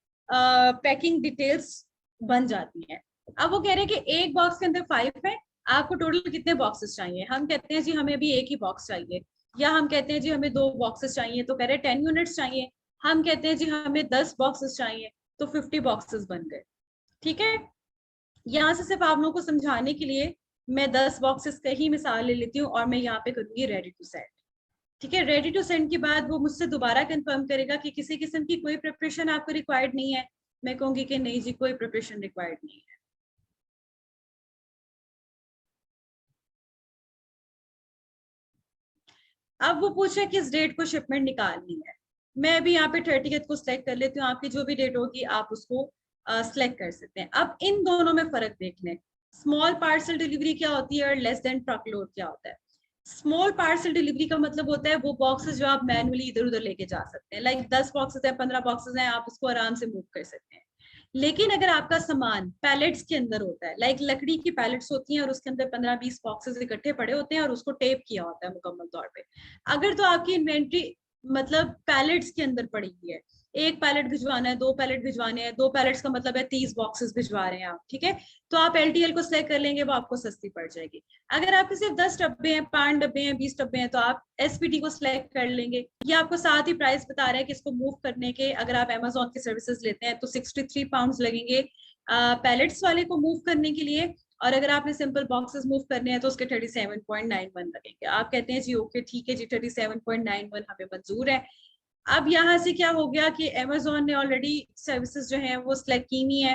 पैकिंग डिटेल्स बन जाती है। अब वो कह रहे हैं कि एक बॉक्स के अंदर 5 है, आपको टोटल कितने बॉक्सेस चाहिए? हम कहते हैं जी हमें अभी एक ही बॉक्स चाहिए, या हम कहते हैं जी हमें 2 बॉक्सेस चाहिए, तो कह रहे हैं 10 यूनिट्स चाहिए। हम कहते हैं जी हमें 10 बॉक्सेस चाहिए, तो 50 बॉक्सेस बन गए। ठीक है, यहाँ से सिर्फ आप लोगों को समझाने के लिए मैं 10 बॉक्सेस का ही मिसाल ले लेती हूँ और मैं यहाँ पे करूंगी रेडी टू सेंड। ठीक है, रेडी टू सेंड के बाद वो मुझसे दोबारा कंफर्म करेगा कि किसी किस्म की कोई प्रिपरेशन आपको रिक्वायर्ड नहीं है। मैं कहूंगी कि नहीं जी, कोई प्रिपरेशन रिक्वायर्ड नहीं है। अब वो पूछे किस डेट को शिपमेंट निकालनी है। मैं अभी यहाँ पे 30th को सिलेक्ट कर लेती हूँ, आपकी जो भी डेट होगी आप उसको सिलेक्ट कर सकते हैं। अब इन दोनों में फर्क देख लें, स्मॉल पार्सल डिलीवरी क्या होती है और लेस देन ट्रक लोड क्या होता है। स्मॉल पार्सल डिलीवरी का मतलब होता है वो बॉक्सेस जो आप मैनुअली इधर उधर लेके जा सकते हैं, लाइक 10 बॉक्सेस हैं, 15 बॉक्सेस हैं, आप उसको आराम से मूव कर सकते हैं। लेकिन अगर आपका सामान पैलेट्स के अंदर होता है, लाइक लकड़ी की पैलेट्स होती हैं और उसके अंदर 15-20 बॉक्सेस इकट्ठे पड़े होते हैं और उसको टेप किया होता है मुकम्मल तौर पे, अगर तो आपकी इन्वेंट्री मतलब पैलेट्स के अंदर पड़ी हुई है, एक पैलेट भिजवाना है, 2 पैलेट भिजवाने हैं, 2 पैलेट्स का मतलब है 30 बॉक्सेस भिजवा रहे हैं आप, ठीक है, तो आप एलटीएल को सिलेक्ट कर लेंगे, वो आपको सस्ती पड़ जाएगी। अगर आपके सिर्फ 10 डब्बे हैं, 5 डब्बे हैं, 20 डब्बे हैं, तो आप एसपीटी को सिलेक्ट कर लेंगे। ये आपको साथ ही प्राइस बता रहा है कि इसको मूव करने के, अगर आप अमेजोन की सर्विसेज लेते हैं तो 63 पाउंड लगेंगे पैलेट्स वाले को मूव करने के लिए, और अगर आपने सिंपल बॉक्सेस मूव करने हैं तो उसके 37.91 लगेंगे। आप कहते हैं जी ओके ठीक है जी, 37.91 हमें मंजूर है। अब यहाँ से क्या हो गया कि अमेजोन ने ऑलरेडी सर्विसेज जो है वो सिलेक्ट की हुई है।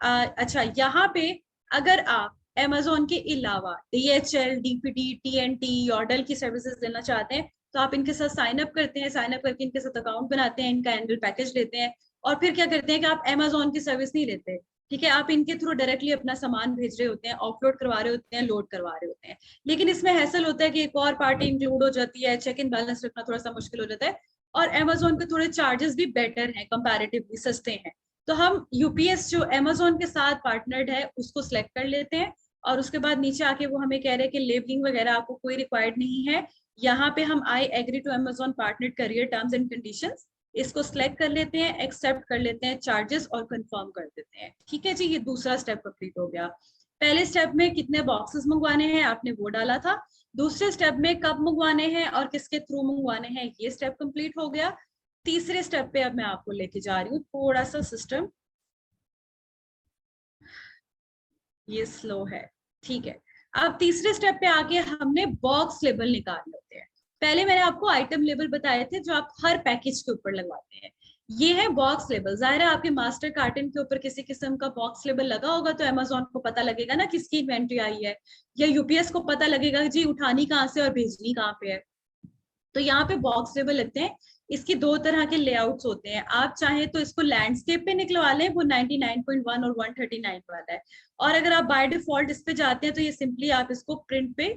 अच्छा, यहाँ पे अगर आप अमेजोन के अलावा DHL, DPD, TNT, यॉर्डल की सर्विसेज लेना चाहते हैं तो आप इनके साथ साइन अप करते हैं, साइन अप करके इनके साथ अकाउंट बनाते हैं, इनका एनुअल पैकेज लेते हैं, और फिर क्या करते हैं कि आप अमेजोन की सर्विस नहीं लेते। ठीक है, आप इनके थ्रू डायरेक्टली अपना सामान भेज रहे होते हैं, ऑफलोड करवा रहे होते हैं, लोड करवा रहे होते हैं। लेकिन इसमें हैसल होता है कि एक और पार्टी इंक्लूड हो जाती है, चेक इन बैलेंस रखना थोड़ा सा मुश्किल हो जाता है, और अमेजोन के थोड़े चार्जेस भी बेटर हैं, कंपैरेटिवली सस्ते हैं। तो हम यूपीएस जो अमेजोन के साथ पार्टनर्ड है उसको सिलेक्ट कर लेते हैं, और उसके बाद नीचे आके वो हमें कह रहे हैं कि लेबलिंग वगैरह आपको कोई रिक्वायर्ड नहीं है। यहाँ पे हम I agree to Amazon partner career terms and conditions, इसको सिलेक्ट कर लेते हैं, एक्सेप्ट कर लेते हैं चार्जेस और कंफर्म कर देते हैं। ठीक है जी, ये दूसरा स्टेप कंप्लीट हो गया। पहले स्टेप में कितने बॉक्सेस मंगवाने हैं आपने वो डाला था, दूसरे स्टेप में कब मंगवाने हैं और किसके थ्रू मंगवाने हैं ये स्टेप कंप्लीट हो गया। तीसरे स्टेप पे अब मैं आपको लेके जा रही हूँ, थोड़ा सा सिस्टम ये स्लो है। ठीक है, अब तीसरे स्टेप पे आके हमने बॉक्स लेबल निकालने होते हैं। पहले मैंने आपको आइटम लेबल बताए थे जो आप हर पैकेज के ऊपर लगवाते हैं, ये है बॉक्स लेबल। जाहिर है आपके मास्टर कार्टन के ऊपर किसी किस्म का बॉक्स लेबल लगा होगा तो अमेजोन को पता लगेगा ना किसकी इन्वेंट्री आई है, या यूपीएस को पता लगेगा जी उठानी कहाँ से और भेजनी कहाँ पे है। तो यहाँ पे बॉक्स लेबल लगते हैं। इसकी दो तरह के लेआउट्स होते हैं, आप चाहें तो इसको लैंडस्केप पे निकलवा लें, वो 99.1 और 139 वाला है। और अगर आप बाय डिफॉल्ट इस पे जाते हैं तो ये सिंपली आप इसको प्रिंट पे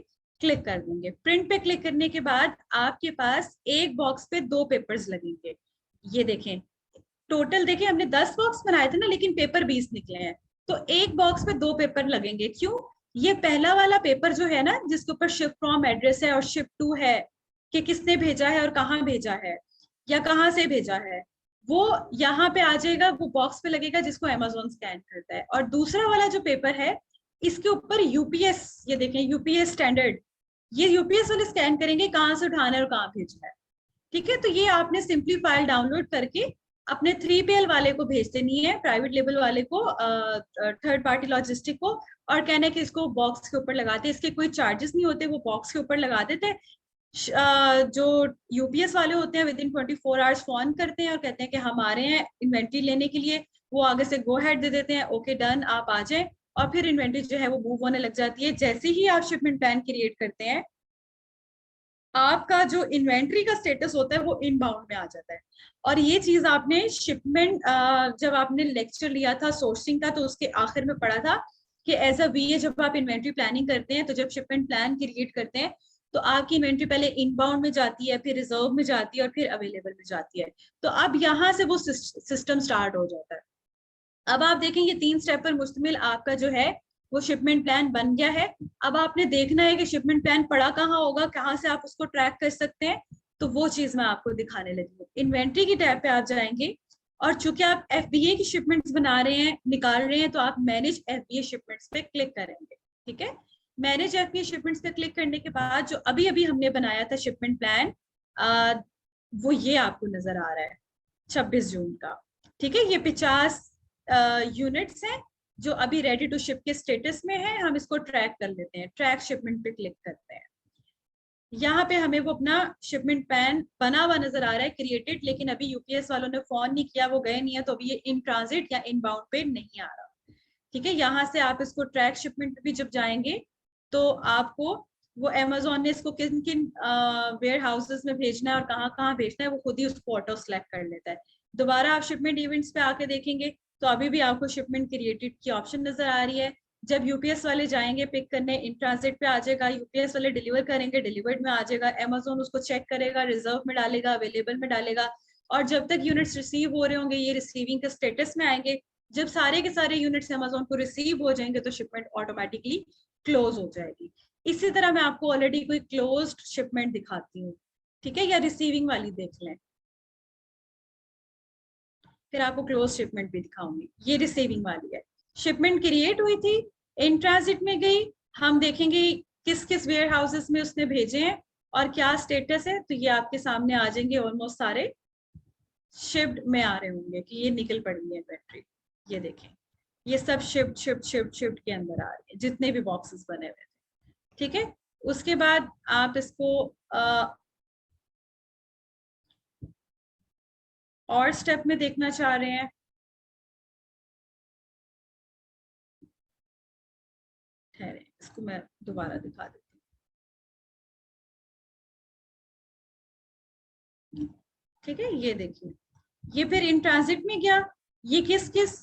क्लिक कर देंगे। प्रिंट पे क्लिक करने के बाद आपके पास एक बॉक्स पे दो पेपर्स लगेंगे। ये देखें, टोटल देखिए हमने 10 बॉक्स बनाए थे ना, लेकिन पेपर 20 निकले हैं। तो एक बॉक्स पे दो पेपर लगेंगे। क्यों? ये पहला वाला पेपर जो है ना, जिसके ऊपर शिप फ्रॉम एड्रेस है और शिप टू है कि किसने भेजा है और कहाँ भेजा है या कहाँ से भेजा है, वो यहाँ पे आ जाएगा, वो बॉक्स पे लगेगा जिसको अमेजोन स्कैन करता है। और दूसरा वाला जो पेपर है, इसके ऊपर यूपीएस, ये देखें यूपीएस स्टैंडर्ड, ये यूपीएस वाले स्कैन करेंगे कहाँ से उठाना है और कहाँ भेजना है। ठीक है, तो ये आपने सिंपली फाइल डाउनलोड करके अपने 3PL वाले को भेज देनी है, प्राइवेट लेबल वाले को, थर्ड पार्टी लॉजिस्टिक को, और कहना है कि इसको बॉक्स के ऊपर लगाते हैं। इसके कोई चार्जेस नहीं होते, वो बॉक्स के ऊपर लगा देते हैं। जो यूपीएस वाले होते हैं विद इन 24 आवर्स फोन करते हैं और कहते हैं कि हम आ रहे हैं इन्वेंट्री लेने के लिए। वो आगे से गो हेड दे देते हैं, ओके डन आप आ जाएं, और फिर इन्वेंट्री जो है वो मूव होने लग जाती है। जैसे ही आप शिपमेंट प्लान क्रिएट करते हैं, आपका जो इन्वेंट्री का स्टेटस होता है वो इनबाउंड में आ जाता है। और ये चीज आपने शिपमेंट, जब आपने लेक्चर लिया था सोर्सिंग का, तो उसके आखिर में पढ़ा था कि एज अ वीए जब आप इन्वेंट्री प्लानिंग करते हैं, तो जब शिपमेंट प्लान क्रिएट करते हैं तो आपकी इन्वेंट्री पहले इनबाउंड में जाती है, फिर रिजर्व में जाती है और फिर अवेलेबल में जाती है। तो अब यहाँ से वो सिस्टम स्टार्ट हो जाता है। अब आप देखें ये 3 स्टेप पर मुश्तमिल आपका जो है वो शिपमेंट प्लान बन गया है। अब आपने देखना है कि शिपमेंट प्लान पड़ा कहाँ होगा, कहाँ से आप उसको ट्रैक कर सकते हैं। तो वो चीज मैं आपको दिखाने लगी हूँ। इन्वेंट्री की टैब पे आप जाएंगे, और चूंकि आप एफबीए की शिपमेंट्स बना रहे हैं, निकाल रहे हैं, तो आप मैनेज एफबीए शिपमेंट्स पे क्लिक करेंगे। ठीक है, मैनेज एफबीए शिपमेंट्स पे क्लिक करने के बाद जो अभी अभी हमने बनाया था शिपमेंट प्लान, वो ये आपको नजर आ रहा है 26 जून का। ठीक है, ये 50 यूनिट्स हैं जो अभी रेडी टू शिप के स्टेटस में है। हम इसको ट्रैक कर लेते हैं, ट्रैक शिपमेंट पे क्लिक करते हैं। यहाँ पे हमें वो अपना शिपमेंट प्लान बना हुआ नजर आ रहा है, क्रिएटेड, लेकिन अभी यूपीएस वालों ने फोन नहीं किया, वो गए नहीं है, तो अभी ये इन ट्रांजिट या इन बाउंड पे नहीं आ रहा। ठीक है, यहाँ से आप इसको ट्रैक शिपमेंट पे भी जब जाएंगे तो आपको वो अमेजोन ने इसको किन किन वेयर हाउसेस में भेजना है और कहाँ कहाँ भेजना है वो खुद ही उसको ऑटो सेलेक्ट कर लेता है। दोबारा आप शिपमेंट इवेंट्स पे आके देखेंगे तो अभी भी आपको शिपमेंट क्रिएटेड की ऑप्शन नजर आ रही है। जब यूपीएस वाले जाएंगे पिक करने, इन ट्रांजिट पे आ जाएगा, यूपीएस वाले डिलीवर करेंगे, डिलीवर्ड में आ जाएगा, अमेजोन उसको चेक करेगा, रिजर्व में डालेगा, अवेलेबल में डालेगा। और जब तक यूनिट्स रिसीव हो रहे होंगे ये रिसीविंग के स्टेटस में आएंगे। जब सारे के सारे यूनिट्स अमेजोन को रिसीव हो जाएंगे तो शिपमेंट ऑटोमेटिकली क्लोज हो जाएगी। इसी तरह मैं आपको ऑलरेडी कोई क्लोज्ड शिपमेंट दिखाती हूँ। ठीक है, या रिसीविंग वाली देख लें, फिर आपको क्लोज शिपमेंट भी दिखाऊंगी। ये रिसीविंग वाली है, शिपमेंट क्रिएट हुई थी, इन ट्रांजिट में गई। हम देखेंगे किस किस वेयर हाउसेस में उसने भेजे हैं और क्या स्टेटस है, तो ये आपके सामने आ जाएंगे। ऑलमोस्ट सारे शिफ्ट में आ रहे होंगे कि ये निकल पड़ी है इन्वेंट्री। ये देखें, ये सब शिफ्ट शिफ्ट शिफ्ट शिफ्ट के अंदर आ रही है, जितने भी बॉक्सेस बने हुए थे। ठीक है, उसके बाद आप इसको और स्टेप में देखना चाह रहे हैं, ठहरे इसको मैं दोबारा दिखा देती हूँ। ठीक है, ये देखिए, ये फिर इन ट्रांजिट में गया, ये किस किस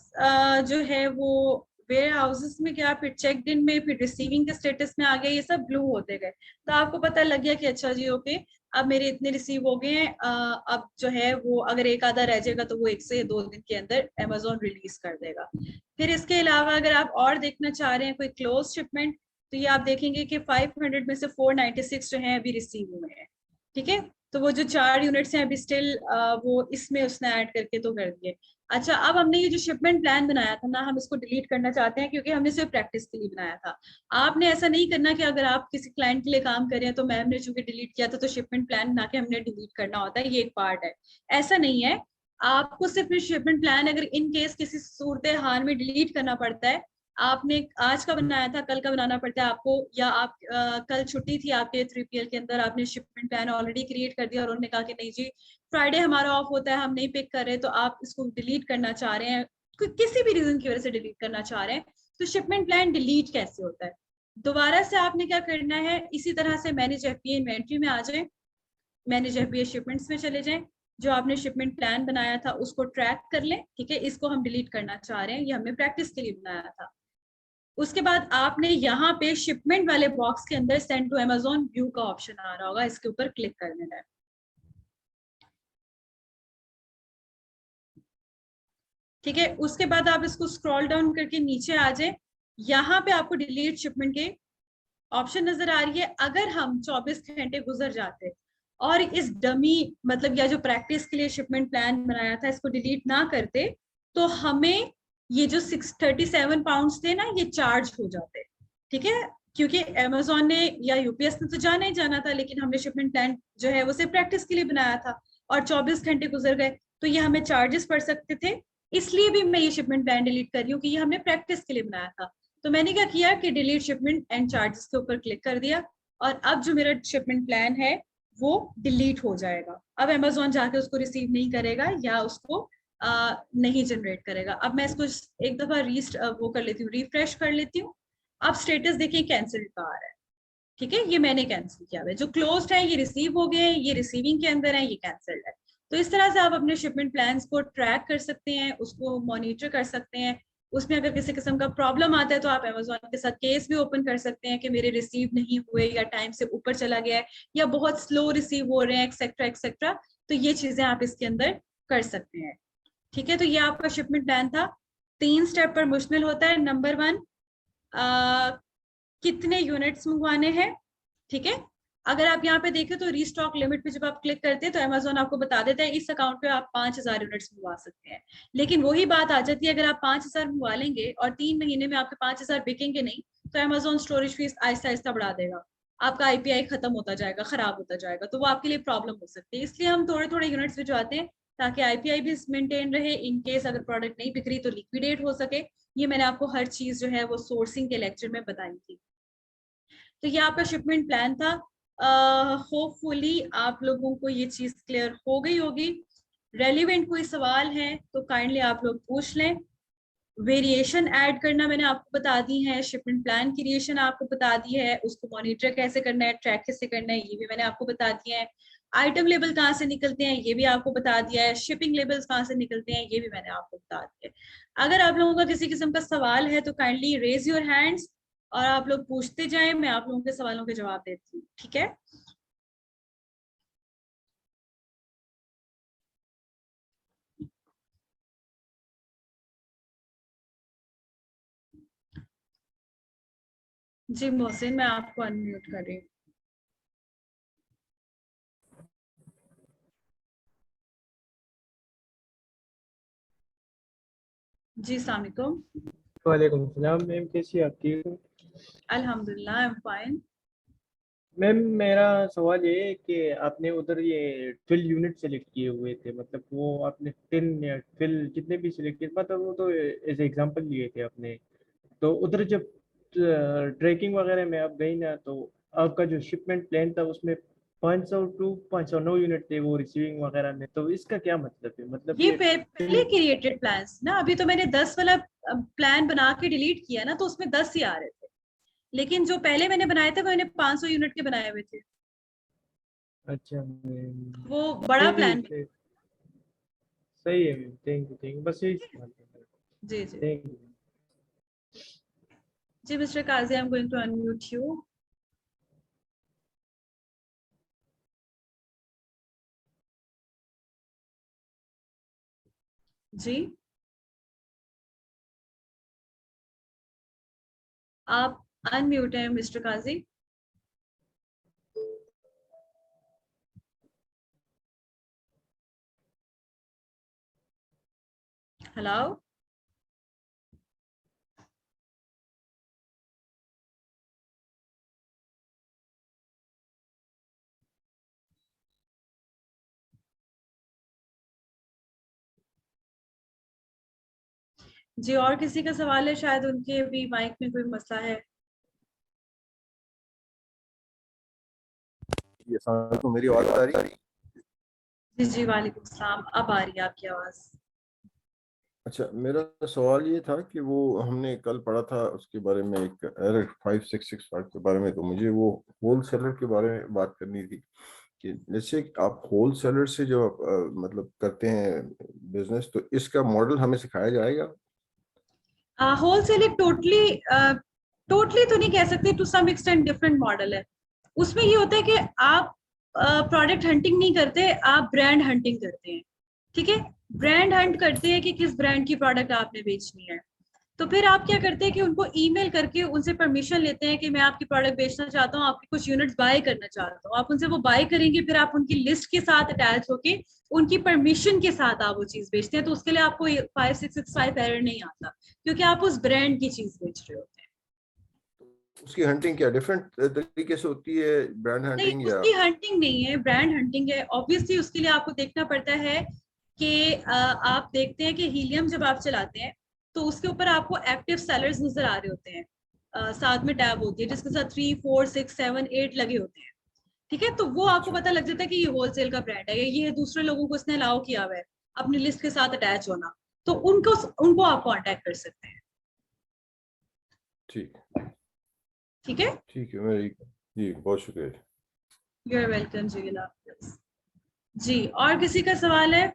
जो है वो वेयर हाउसेस में गया, फिर चेक इन में, फिर रिसीविंग के स्टेटस में आ गया, ये सब ब्लू होते गए। तो आपको पता लग गया कि अच्छा जी ओके, अब मेरे इतने रिसीव हो गए हैं। अब जो है वो अगर एक आधा रह जाएगा तो वो 1 से 2 दिन के अंदर अमेजोन रिलीज कर देगा। फिर इसके अलावा अगर आप और देखना चाह रहे हैं कोई क्लोज शिपमेंट, तो ये आप देखेंगे कि 500 में से 496 जो है अभी रिसीव हुए हैं। ठीक है, तो वो जो 4 यूनिट्स हैं अभी स्टिल वो इसमें उसने ऐड करके तो कर दिए। अच्छा, अब हमने ये जो शिपमेंट प्लान बनाया था ना, हम इसको डिलीट करना चाहते हैं क्योंकि हमने सिर्फ प्रैक्टिस के लिए बनाया था। आपने ऐसा नहीं करना कि अगर आप किसी क्लाइंट के लिए काम कर रहे हैं तो मैम ने चूंकि डिलीट किया था तो शिपमेंट प्लान बना के हमने डिलीट करना होता है, ये एक पार्ट है। ऐसा नहीं है, आपको सिर्फ शिपमेंट प्लान अगर इन केस किसी सूरत हाल में डिलीट करना पड़ता है, आपने आज का बनाया था, कल का बनाना पड़ता है आपको, या आप कल छुट्टी थी आपके 3PL के अंदर, आपने शिपमेंट प्लान ऑलरेडी क्रिएट कर दिया और उन्होंने कहा कि नहीं जी फ्राइडे हमारा ऑफ होता है, हम नहीं पिक कर रहे, तो आप इसको डिलीट करना चाह रहे हैं, किसी भी रीजन की वजह से डिलीट करना चाह रहे हैं, तो शिपमेंट प्लान डिलीट कैसे होता है? दोबारा से आपने क्या करना है, इसी तरह से मैनेज एफपीए इन्वेंट्री में आ जाए, मैनेज एफपीए शिपमेंट्स में चले जाएं, जो आपने शिपमेंट प्लान बनाया था उसको ट्रैक कर लें, ठीक है, इसको हम डिलीट करना चाह रहे हैं, ये हमने प्रैक्टिस के लिए बनाया था। उसके बाद आपने यहाँ पे शिपमेंट वाले बॉक्स के अंदर सेंड टू अमेजोन व्यू का ऑप्शन आ रहा होगा, इसके ऊपर क्लिक कर देना है। ठीक है, उसके बाद आप इसको स्क्रॉल डाउन करके नीचे आ जाए, यहाँ पे आपको डिलीट शिपमेंट के ऑप्शन नजर आ रही है। अगर हम 24 घंटे गुजर जाते और इस डमी मतलब या जो प्रैक्टिस के लिए शिपमेंट प्लान बनाया था इसको डिलीट ना करते, तो हमें ये जो 637 पाउंड थे ना, ये चार्ज हो जाते। ठीक है, क्योंकि अमेजोन ने या यूपीएस ने तो जाना ही जाना था, लेकिन हमने शिपमेंट प्लान जो है वो सिर्फ प्रैक्टिस के लिए बनाया था और 24 घंटे गुजर गए, तो ये हमें चार्जेस पड़ सकते थे। इसलिए भी मैं ये शिपमेंट प्लान डिलीट कर रही हूँ कि ये हमने प्रैक्टिस के लिए बनाया था। तो मैंने क्या किया कि डिलीट शिपमेंट एंड चार्जेस के ऊपर क्लिक कर दिया, और अब जो मेरा शिपमेंट प्लान है वो डिलीट हो जाएगा। अब अमेजोन जाके उसको रिसीव नहीं करेगा या उसको नहीं जनरेट करेगा। अब मैं इसको एक दफा वो कर लेती हूँ, रिफ्रेश कर लेती हूँ। अब स्टेटस देखिए कैंसिल का आ रहा है। ठीक है, ये मैंने कैंसिल किया हुआ है, जो क्लोज्ड है ये रिसीव हो गए, ये रिसीविंग के अंदर है, ये कैंसिल्ड है। तो इस तरह से आप अपने शिपमेंट प्लान्स को ट्रैक कर सकते हैं, उसको मॉनिटर कर सकते हैं। उसमें अगर किसी किस्म का प्रॉब्लम आता है तो आप अमेजोन के साथ केस भी ओपन कर सकते हैं कि मेरे रिसीव नहीं हुए, या टाइम से ऊपर चला गया है, या बहुत स्लो रिसीव हो रहे हैं, एक्सेट्रा एक्सेट्रा। तो ये चीजें आप इसके अंदर कर सकते हैं। ठीक है, तो ये आपका शिपमेंट प्लान था। 3 स्टेप पर मुश्तमिल होता है। नंबर 1, कितने यूनिट्स मंगवाने हैं। ठीक है, अगर आप यहाँ पे देखें तो रीस्टॉक लिमिट पे जब आप क्लिक करते हैं तो अमेजोन आपको बता देता है इस अकाउंट पे आप 5000 यूनिट्स मंगवा सकते हैं। लेकिन वही बात आ जाती है, अगर आप 5000 मंगवा लेंगे और 3 महीने में आपके 5000 बिकेंगे नहीं, तो Amazon storage fees Aahista Aahista बढ़ा देगा, आपका आईपीआई खत्म होता जाएगा, खराब होता जाएगा, तो वो आपके लिए प्रॉब्लम हो सकती है। इसलिए हम थोड़े थोड़े यूनिट्स भिजवाते हैं ताकि आईपीआई भी मेंटेन रहे, इन केस अगर प्रोडक्ट नहीं बिक रही तो लिक्विडेट हो सके। ये मैंने आपको हर चीज जो है वो सोर्सिंग के लेक्चर में बताई थी। तो ये आपका शिपमेंट प्लान था। होपफुली आप लोगों को ये चीज क्लियर हो गई होगी। रेलिवेंट कोई सवाल है तो काइंडली आप लोग पूछ लें। वेरिएशन ऐड करना मैंने आपको बता दी है, शिपमेंट प्लान क्रिएशन आपको बता दी है, उसको मॉनिटर कैसे करना है, ट्रैक कैसे करना है, ये भी मैंने आपको बता दिया है। आइटम लेबल कहाँ से निकलते हैं ये भी आपको बता दिया है, शिपिंग लेबल्स कहाँ से निकलते हैं ये भी मैंने आपको बता दिया है। अगर आप लोगों का किसी किस्म का सवाल है तो काइंडली रेज योर हैंड्स और आप लोग पूछते जाएं, मैं आप लोगों के सवालों के जवाब देती हूँ। ठीक है, जी मोहसिन मैं आपको अनम्यूट कर रही हूँ। जी अस्सलाम वालेकुम। वालेकुम सलाम मैम, कैसी आप? ठीक हो? अल्हम्दुलिल्लाह, आई एम फाइन। मैम मेरा सवाल ये है कि आपने उधर ये 12 यूनिट सेलेक्ट किए हुए थे, मतलब वो आपने 10 या 12 जितने भी सिलेक्ट किए, मतलब वो तो एज एग्जांपल लिए थे आपने। तो उधर जब ट्रैकिंग वगैरह में आप गई ना, तो आपका जो शिपमेंट प्लान था उसमें 500 टू 509 यूनिट थे वो रिसीविंग वगैरह में, तो इसका क्या मतलब है? मतलब ये ये पहले क्रिएटेड प्लान्स ना, अभी तो मैंने 10 वाला प्लान बना के डिलीट किया ना, तो उसमें 10 ही आ रहे थे। लेकिन जो पहले मैंने बनाए थे वो मैंने 500 यूनिट के बनाए हुए थे, अच्छा मैम, वो बड़ा प्लान। ठीक है, सही है मैम, थैंक यू, बस यही सवाल था। जी जी थैंक यू। जी mister Kazi, I am going to unmute you. जी, आप अनम्यूट हैं मिस्टर काजी। हेलो। जी, और किसी का सवाल है? शायद उनके भी माइक में कोई मसला है। ये तो मेरी आवाज आ रही? जी जी, वालेकुम सलाम, अब आ रही है आपकी आवाज। अच्छा, मेरा सवाल ये था कि वो हमने कल पढ़ा था उसके बारे में, एक एरर 5665 के बारे में, तो मुझे वो होल सेलर के बारे में बात करनी थी कि जैसे आप होल सेलर से जो मतलब करते हैं बिजनेस, तो इसका मॉडल हमें सिखाया जाएगा? होलसेल एक टोटली तो नहीं कह सकते, to some extent different model है। उसमें ये होता है कि आप प्रोडक्ट हंटिंग नहीं करते, आप ब्रांड हंटिंग करते हैं। ठीक है, ब्रांड हंट करते हैं कि किस ब्रांड की प्रोडक्ट आपने बेचनी है। तो फिर आप क्या करते हैं कि उनको ईमेल करके उनसे परमिशन लेते हैं कि मैं आपकी प्रोडक्ट बेचना चाहता हूँ, आपकी कुछ यूनिट्स बाय करना चाहता हूँ। आप उनसे वो बाय करेंगे, फिर आप उनकी लिस्ट के साथ अटैच होके उनकी परमिशन के साथ आप वो चीज बेचते हैं। तो उसके लिए आपको 5665 एरर नहीं आता, क्योंकि आप उस ब्रांड की चीज बेच रहे होते हैं। उसकी हंटिंग क्या डिफरेंट तरीके से होती है, ब्रांड नहीं, हंटिंग या? उसकी हंटिंग नहीं है, ब्रांड हंटिंग है। ऑब्वियसली उसके लिए आपको देखना पड़ता है कि आप देखते हैं कि हीलियम जब आप चलाते हैं तो उसके ऊपर आपको एक्टिव सेलर्स नजर आ रहे होते हैं। साथ में टैब होती है जिसके साथ 3 4 6 7 8 लगे होते हैं। ठीक है, तो वो आपको अच्छा, पता लग जाता है कि ये होलसेल का ब्रांड है, या ये दूसरे लोगों को इसने अलाउ किया हुआ है अपनी लिस्ट के साथ अटैच होना। तो उनको उनको आप कांटेक्ट कर सकते हैं। ठीक। ठीक है, ठीक है, मेरी जी बहुत शुक्रिया। यू आर वेलकम जी, अल्लाह हाफिज़। जी, और किसी का सवाल है?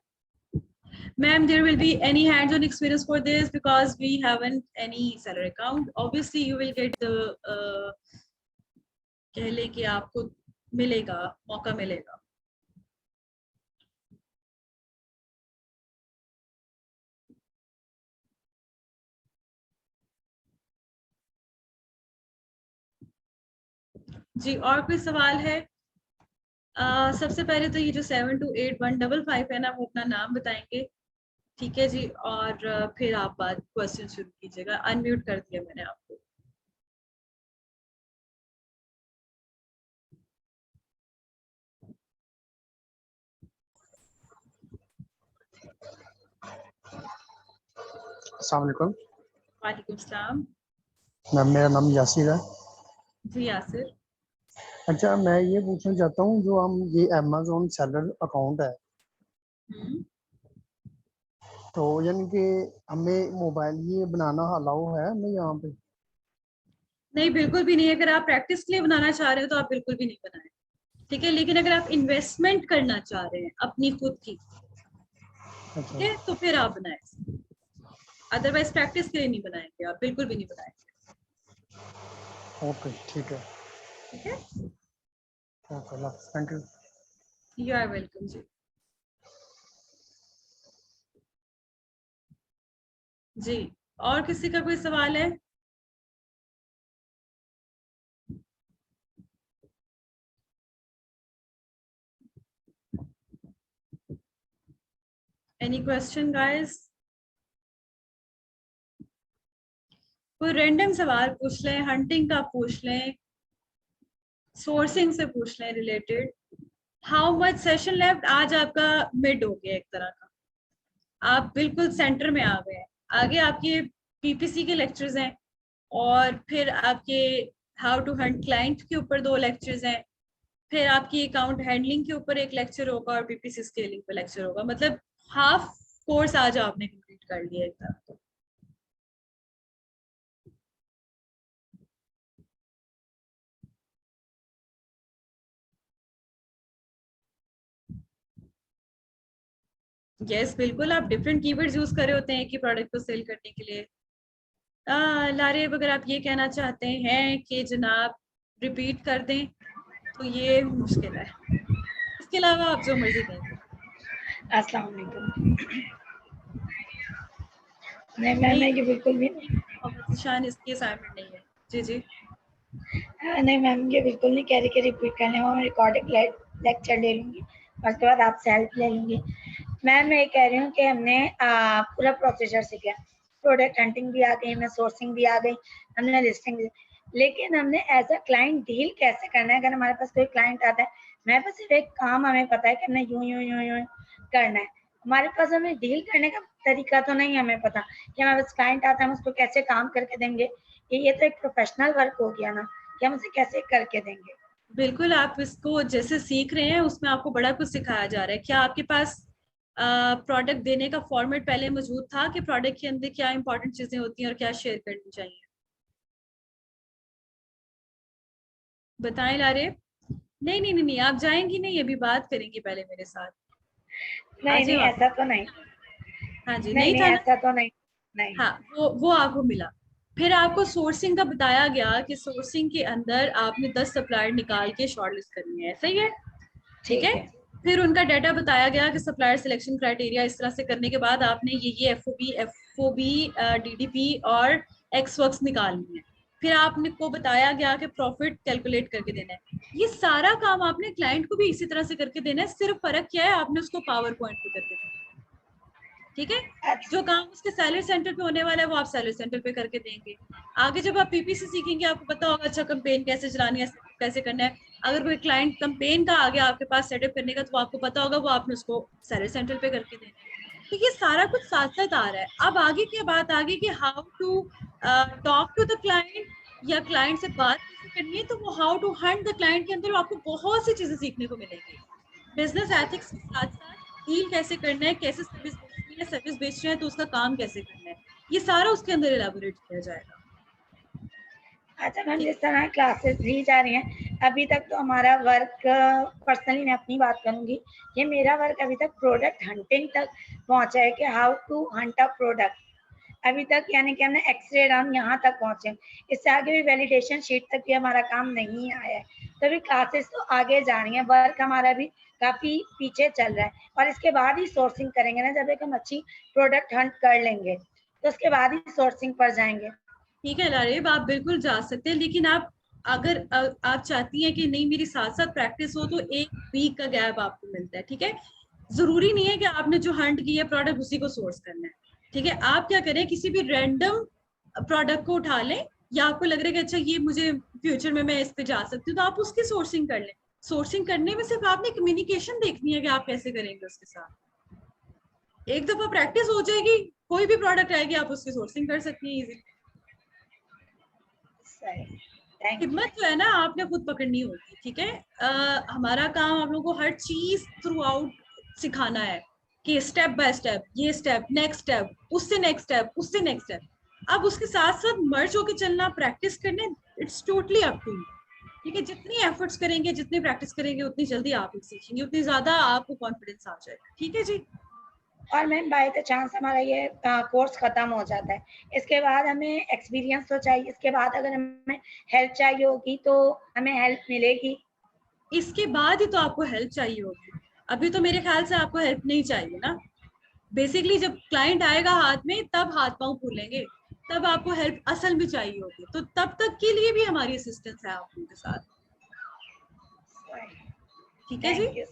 Ma'am, there will be any hands-on experience for this because we haven't any seller account. Obviously, you will get the कह लें कि आपको मिलेगा, मौका मिलेगा। जी, और कोई सवाल है? सबसे पहले तो ये जो 728155 है ना, वो अपना नाम बताएंगे। ठीक है जी, और फिर आप बात क्वेश्चन शुरू कीजिएगा। अनम्यूट कर दिया मैंने आपको। अस्सलाम वालेकुम वालेकुम सलाम। मैम, मेरा नाम यासिर है। जी यासिर। अच्छा, मैं ये पूछना चाहता हूँ, जो हम ये अमेज़न सेलर अकाउंट है, हम्म। तो यानी कि हमें मोबाइल ये बनाना अलाउ है हमें यहाँ पे? नहीं, बिल्कुल भी नहीं। अगर आप प्रैक्टिस के लिए बनाना चाह रहे हो तो आप बिल्कुल भी नहीं बनाए। ठीक है, लेकिन अगर आप इन्वेस्टमेंट करना चाह रहे हैं अपनी खुद की, ठीक अच्छा, है, तो फिर आप बनाए। अदरवाइज प्रैक्टिस के लिए नहीं बनाएंगे, आप बिल्कुल भी नहीं बनाएंगे। ओके, ठीक है। ठीक है, okay, thank you. You are welcome जी। जी, और किसी का कोई सवाल है? Any question guys? कोई रैंडम सवाल पूछ लें, हंटिंग का पूछ लें, सोर्सिंग से पूछ लें related. How much session left? आज आपका मिड हो गया एक तरह का, आप बिल्कुल सेंटर में आ गए हैं। आगे आपके पीपीसी के लेक्चर्स हैं, और फिर आपके हाउ टू हंट क्लाइंट के ऊपर 2 लेक्चर्स हैं। फिर आपकी अकाउंट हैंडलिंग के ऊपर एक लेक्चर होगा, और पीपीसी स्केलिंग पे लेक्चर होगा। मतलब हाफ कोर्स आज आपने कंप्लीट कर लिया एक तरह का। यस, बिल्कुल। आप डिफरेंट कीवर्ड्स यूज कर रहे होते हैं कि प्रोडक्ट को सेल करने के लिए। लारेब, अगर आप ये कहना चाहते हैं कि जनाब रिपीट कर दें तो ये मुश्किल है। इसके अलावा आप जो मर्जी कहें। अस्सलाम वालेकुम। नहीं मैम, नहीं, मैं ये बिल्कुल भी मोहम्मद ईशान इसकी असाइनमेंट नहीं है। जी जी। नहीं मैम, ये बिल्कुल नहीं कह रही कि रिपीट करने में। मैं रिकॉर्डिंग लेक्चर ले लूँगी और उसके बाद आपसे हेल्प ले लूँगी। मैम, मैं ये कह रही हूँ कि हमने पूरा प्रोसीजर सीखा। प्रोडक्ट हंटिंग भी आ गई, हमें सोर्सिंग भी आ गई, हमने लिस्टिंग भी। लेकिन हमने एज अ क्लाइंट डील कैसे करना है? अगर हमारे पास कोई क्लाइंट आता है, मेरे पास सिर्फ एक काम हमें पता है कि हमने यूं यूं यूं यूं करना है, हमारे पास हमें डील करने का तरीका तो नहीं हमें पता कि हमारे पास क्लाइंट आता है हम उसको कैसे काम करके देंगे। ये तो एक प्रोफेशनल वर्क हो गया ना कि हम उसे कैसे करके देंगे। बिल्कुल, आप इसको जैसे सीख रहे हैं उसमें आपको बड़ा कुछ सिखाया जा रहा है। क्या आपके पास प्रोडक्ट देने का फॉर्मेट पहले मौजूद था कि प्रोडक्ट के अंदर क्या इंपॉर्टेंट चीजें होती हैं और क्या शेयर करनी चाहिए? बताएं लारे। नहीं नहीं नहीं नहीं, आप जाएंगी नहीं, अभी बात करेंगे पहले मेरे साथ। नहीं नहीं, ऐसा तो नहीं। हाँ जी, नहीं नहीं नहीं, था ना? ऐसा तो नहीं। नहीं। हाँ, वो आपको मिला। फिर आपको सोर्सिंग का बताया गया कि सोर्सिंग के अंदर आपने 10 सप्लायर निकाल के शॉर्टलिस्ट करनी है, सही है? ठीक है। फिर उनका डाटा बताया गया कि सप्लायर सिलेक्शन क्राइटेरिया इस तरह से करने के बाद आपने ये एफओबी डीडीपी और एक्स वर्क्स निकालनी है। फिर आपने को बताया गया कि प्रॉफिट कैलकुलेट करके देना है। ये सारा काम आपने क्लाइंट को भी इसी तरह से करके देना है, सिर्फ फर्क क्या है, आपने उसको पावर पॉइंट पे करके देना है। ठीक है, जो काम उसके सैलरी सेंटर पे होने वाला है वो आप सैलरी सेंटर पे करके देंगे। आगे जब आप पीपीसी सीखेंगे आपको पता होगा अच्छा कैंपेन कैसे चलानी है, कैसे करना है। अगर कोई क्लाइंट कैंपेन का आगे आपके पास सेटअप करने का तो आपको पता होगा वो आपने उसको सैलरी सेंटर पे करके देना है। तो ये सारा कुछ साथ साथ आ रहा है। अब आगे की बात आ गई कि how to talk to the client या क्लाइंट से बात कैसे करनी है, तो वो how to hunt the client के अंदर आपको बहुत सी चीजें सीखने को मिलेंगी। बिजनेस एथिक्स के साथ साथ डील कैसे करना है, कैसे सर्विस बेचनी है, सर्विस बेच रहे हैं तो उसका काम कैसे करना है, ये सारा उसके अंदर इलेबोरेट किया जाएगा। अच्छा मैम, जिस तरह क्लासेस ली जा रही हैं अभी तक तो हमारा वर्क, पर्सनली मैं अपनी बात करूंगी, ये मेरा वर्क अभी तक प्रोडक्ट हंटिंग तक पहुंचा है कि how to hunt a product. अभी तक यानी कि हमने एक्सरे रन यहाँ तक पहुंचे, इससे आगे भी वैलिडेशन शीट तक भी हमारा काम नहीं आया है। तो अभी क्लासेस तो आगे जा रही हैं, वर्क हमारा भी काफी पीछे चल रहा है और इसके बाद ही सोर्सिंग करेंगे ना। जब एक हम अच्छी प्रोडक्ट हंट कर लेंगे तो उसके बाद ही सोर्सिंग पर जाएंगे। ठीक है लारेब, आप बिल्कुल जा सकते हैं, लेकिन आप अगर आप चाहती हैं कि नहीं मेरी साथ साथ प्रैक्टिस हो तो 1 वीक का गैप आपको मिलता है। ठीक है, जरूरी नहीं है कि आपने जो हंट की है प्रोडक्ट उसी को सोर्स करना है। ठीक है, आप क्या करें, किसी भी रैंडम प्रोडक्ट को उठा लें या आपको लग रहा है कि अच्छा ये मुझे फ्यूचर में मैं इस पे जा सकती हूँ तो आप उसकी सोर्सिंग कर लें। सोर्सिंग करने में सिर्फ आपने कम्युनिकेशन देखनी है कि आप कैसे करेंगे उसके साथ। एक दफा प्रैक्टिस हो जाएगी, कोई भी प्रोडक्ट आएगी आप उसकी सोर्सिंग कर सकती हैं इजीली। हिम्मत जो है ना आपने खुद पकड़नी होगी। ठीक है, हमारा काम आप लोगों को हर चीज थ्रू आउट सिखाना है कि स्टेप बाय स्टेप, ये स्टेप, नेक्स्ट स्टेप, उससे नेक्स्ट स्टेप, उससे नेक्स्ट स्टेप। अब उसके साथ साथ मर्ज होकर चलना, प्रैक्टिस करने, it's totally up to you. ठीक है, जितनी एफर्ट्स करेंगे, जितनी प्रैक्टिस करेंगे, उतनी जल्दी आप सीखेंगे, उतनी ज्यादा आपको कॉन्फिडेंस आ जाएगा। ठीक है जी। और मैम बाय द चांस हमारा ये कोर्स खत्म हो जाता है, इसके बाद हमें एक्सपीरियंस तो चाहिए, इसके बाद अगर हमें हेल्प चाहिए होगी तो हमें हेल्प मिलेगी? इसके बाद ही तो आपको हेल्प चाहिए होगी, अभी तो मेरे ख्याल से आपको हेल्प नहीं चाहिए ना। बेसिकली जब क्लाइंट आएगा हाथ में तब हाथ पांव फूलेंगे, तब आपको हेल्प असल में चाहिए होगी, तो तब तक के लिए भी हमारी असिस्टेंस है आप लोगों के साथ। ठीक है जी,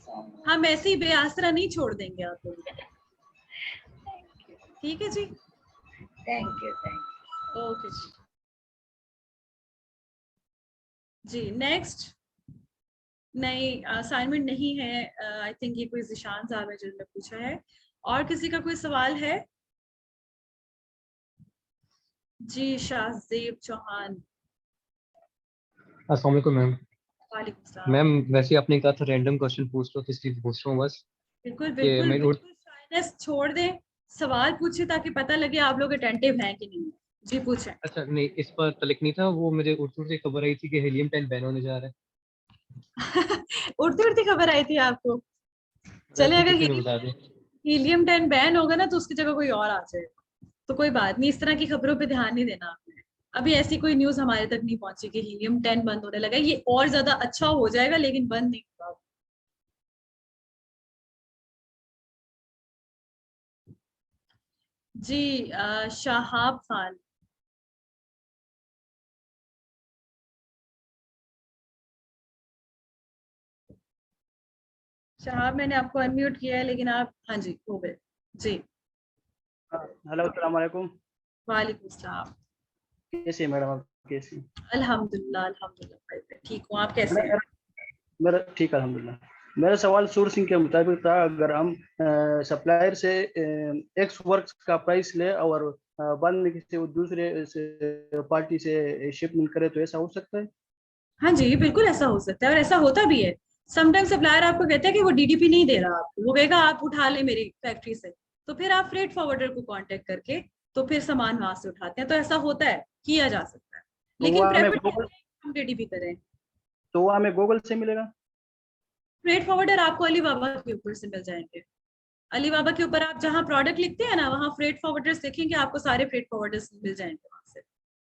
हम ऐसे ही बेआसरा नहीं छोड़ देंगे आप लोगों को। ठीक है जी, थैंक यू। ओके जी। जी नेक्स्ट, नहीं असाइनमेंट नहीं है, आई थिंक ये कोई जिशान साहब है जिन्होंने पूछा है। और किसी का कोई सवाल है? जी शाहजेब चौहान। अस्सलाम वालेकुम मैम। वालेकुम सलाम। मैम वैसे आपने कहा था रैंडम क्वेश्चन पूछ लो तो इसलिए पूछ रहा हूँ बस। बिल्कुल कि बिल्कुल मैं बिल्कुल, शाइनेस छोड़ दें, सवाल पूछे ताकि पता लगे आप लोग अटेंटिव हैं कि नहीं। जी पूछें। अच्छा नहीं, इस पर तलक नहीं था, वो मुझे उर्दू से खबर आई थी कि हीलियम 10 बैन होने जा रहा है। उड़ती उड़ती खबर आई थी आपको? चले, वैसे अगर किसी ने बता दें। हीलियम 10 बैन होगा ना तो उसकी जगह कोई और आ जाएगा, तो कोई बात नहीं, इस तरह की खबरों पे ध्यान नहीं देना आपने। अभी ऐसी कोई न्यूज हमारे तक नहीं पहुंची कि हीलियम 10 बंद होने लगा। ये और ज्यादा अच्छा हो जाएगा लेकिन बंद नहीं होगा। जी शाहाब खान। शहाब मैंने आपको अनम्यूट किया है लेकिन आप, हाँ जी हो गए जी। हेलो अस्सलाम वालेकुम। वालेकुम सलाम। कैसे हैं मैडम आप? कैसी? अल्हम्दुलिल्लाह अल्हम्दुलिल्लाह भाई, ठीक हूँ, आप कैसे हैं? मेरा ठीक है अल्हम्दुलिल्लाह। मेरा सवाल सोर्सिंग के मुताबिक था। अगर हम सप्लायर से एक्स वर्क का प्राइस ले और बाद में किसी दूसरे पार्टी से शिपमेंट करे तो ऐसा हो सकता है? हाँ जी, बिल्कुल ऐसा हो सकता है और ऐसा होता भी है। समटाइम सप्लायर आपको कहता है कि वो डीडीपी नहीं दे रहा आपको, वो कहेगा आप उठा ले मेरी फैक्ट्री से, तो फिर आप फ्रेट फॉरवर्डर को कांटेक्ट करके तो फिर सामान वहां से उठाते हैं। तो ऐसा होता है, किया जा सकता है, तो लेकिन वो हमें प्रेफर गूगल हम डीडीपी करें। तो वो हमें गूगल से मिलेगा? फ्रेट फॉरवर्डर आपको अलीबाबा के ऊपर से मिल जाएंगे। अलीबाबा के ऊपर आप जहाँ प्रोडक्ट लिखते हैं ना, वहाँ फ्रेट फॉरवर्डर्स देखेंगे, आपको सारे फ्रेट फॉरवर्डर्स मिल जाएंगे वहां से।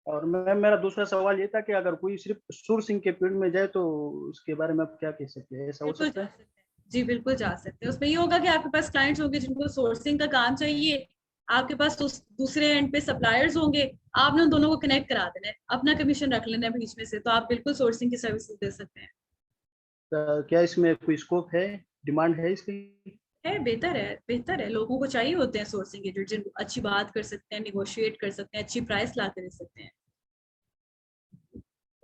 और मैम मेरा दूसरा सवाल ये था कि अगर कोई सिर्फ सोर्सिंग के फील्ड में जाए तो उसके बारे में आप क्या कह सकते हैं? ऐसा हो बिल्कुल सकता जा है? सकते हैं जी, बिल्कुल जा सकते हैं। उसमें ये होगा कि आपके पास क्लाइंट्स होंगे जिनको सोर्सिंग का काम चाहिए, आपके पास दूसरे एंड पे सप्लायर्स होंगे, आपने उन दोनों को कनेक्ट करा देना है, अपना कमीशन रख लेना है बीच में से, तो आप बिल्कुल सोर्सिंग की सर्विसेज दे सकते हैं। तो क्या इसमें कोई स्कोप है, डिमांड है इसकी? है, बेहतर है, बेहतर है। लोगों को चाहिए होते हैं सोर्सिंग एजेंट जिन अच्छी बात कर सकते हैं, निगोशिएट कर सकते हैं, अच्छी प्राइस ला कर दे सकते हैं।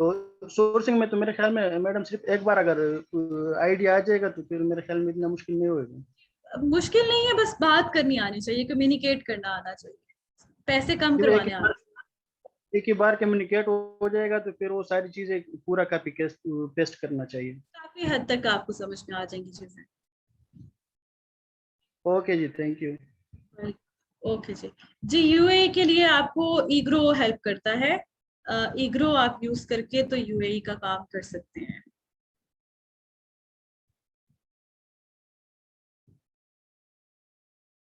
तो सोर्सिंग में तो मेरे ख्याल में मैडम सिर्फ एक बार अगर आइडिया आ जाएगा तो फिर मेरे ख्याल में इतना मुश्किल नहीं होगा। मुश्किल नहीं है, बस बात करनी आनी चाहिए, कम्युनिकेट करना आना चाहिए, पैसे कम फिर करवाने आना चाहिए। एक ही बार कम्युनिकेट हो जाएगा तो फिर वो सारी चीजें पूरा कॉपी पेस्ट करना चाहिए। काफी हद तक आपको समझ में आ जाएंगी चीजें। ओके जी, थैंक यू। ओके जी। जी, यूएई के लिए आपको ईग्रो हेल्प करता है। ईग्रो आप यूज करके तो यूएई का काम कर सकते हैं।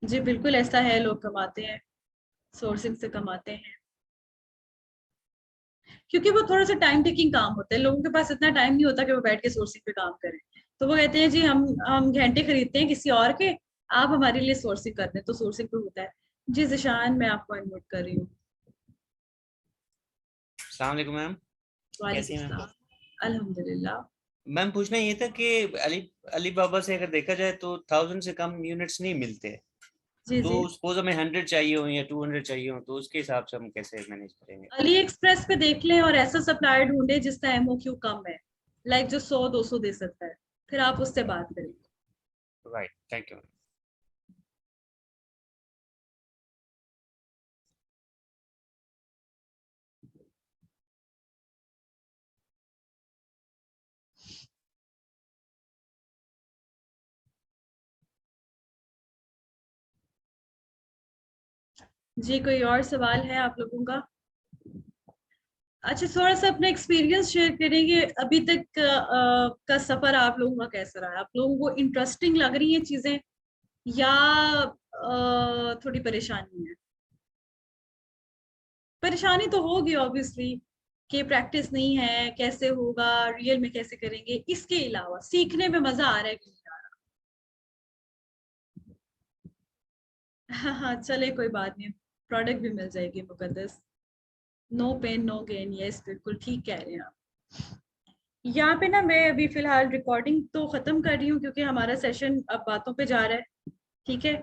जी बिल्कुल ऐसा है, लोग कमाते हैं, सोर्सिंग से कमाते हैं, क्योंकि वो थोड़ा सा टाइम टेकिंग काम होता है। लोगों के पास इतना टाइम नहीं होता कि वो बैठ के सोर्सिंग पे काम करें, तो वो कहते हैं जी हम घंटे खरीदते हैं किसी और के, आप हमारे लिए सोर्सिंग कर दें, तो सोर्सिंग पे होता है। जी जिशान, मैं आपको इनवाइट कर रही हूँ। अस्सलाम वालेकुम मैम, कैसी हैं मैम? अल्हम्दुलिल्लाह। मैम पूछना ये था कि अलीबाबा से अगर देखा जाए तो 1000 से कम यूनिट्स नहीं मिलते, जी तो जी। सपोज हमें 100 चाहिए हो या 200 चाहिए हो तो उसके हिसाब से हम कैसे मैनेज करेंगे? अली एक्सप्रेस पे देख लें और ऐसा सप्लायर ढूंढे जिसका एमओक्यू कम है, लाइक जो 100-200 दे सकता है, फिर आप उससे बात करेंगे। Right, thank you. जी कोई और सवाल है आप लोगों का? अच्छा, थोड़ा सा अपना एक्सपीरियंस शेयर करेंगे, अभी तक का सफर आप लोगों का कैसा रहा है? आप लोगों को इंटरेस्टिंग लग रही हैं चीजें या थोड़ी परेशानी है? परेशानी तो होगी ऑब्वियसली, कि प्रैक्टिस नहीं है, कैसे होगा, रियल में कैसे करेंगे, इसके अलावा सीखने में मजा आ रहा है कि नहीं आ रहा? हाँ हाँ, चले कोई बात नहीं, प्रोडक्ट भी मिल जाएगी Muqaddas. No pain no gain, yes बिल्कुल ठीक कह रहे हैं आप। यहाँ पे ना मैं अभी फिलहाल रिकॉर्डिंग तो खत्म कर रही हूँ, क्योंकि हमारा सेशन अब बातों पे जा रहा है, ठीक है।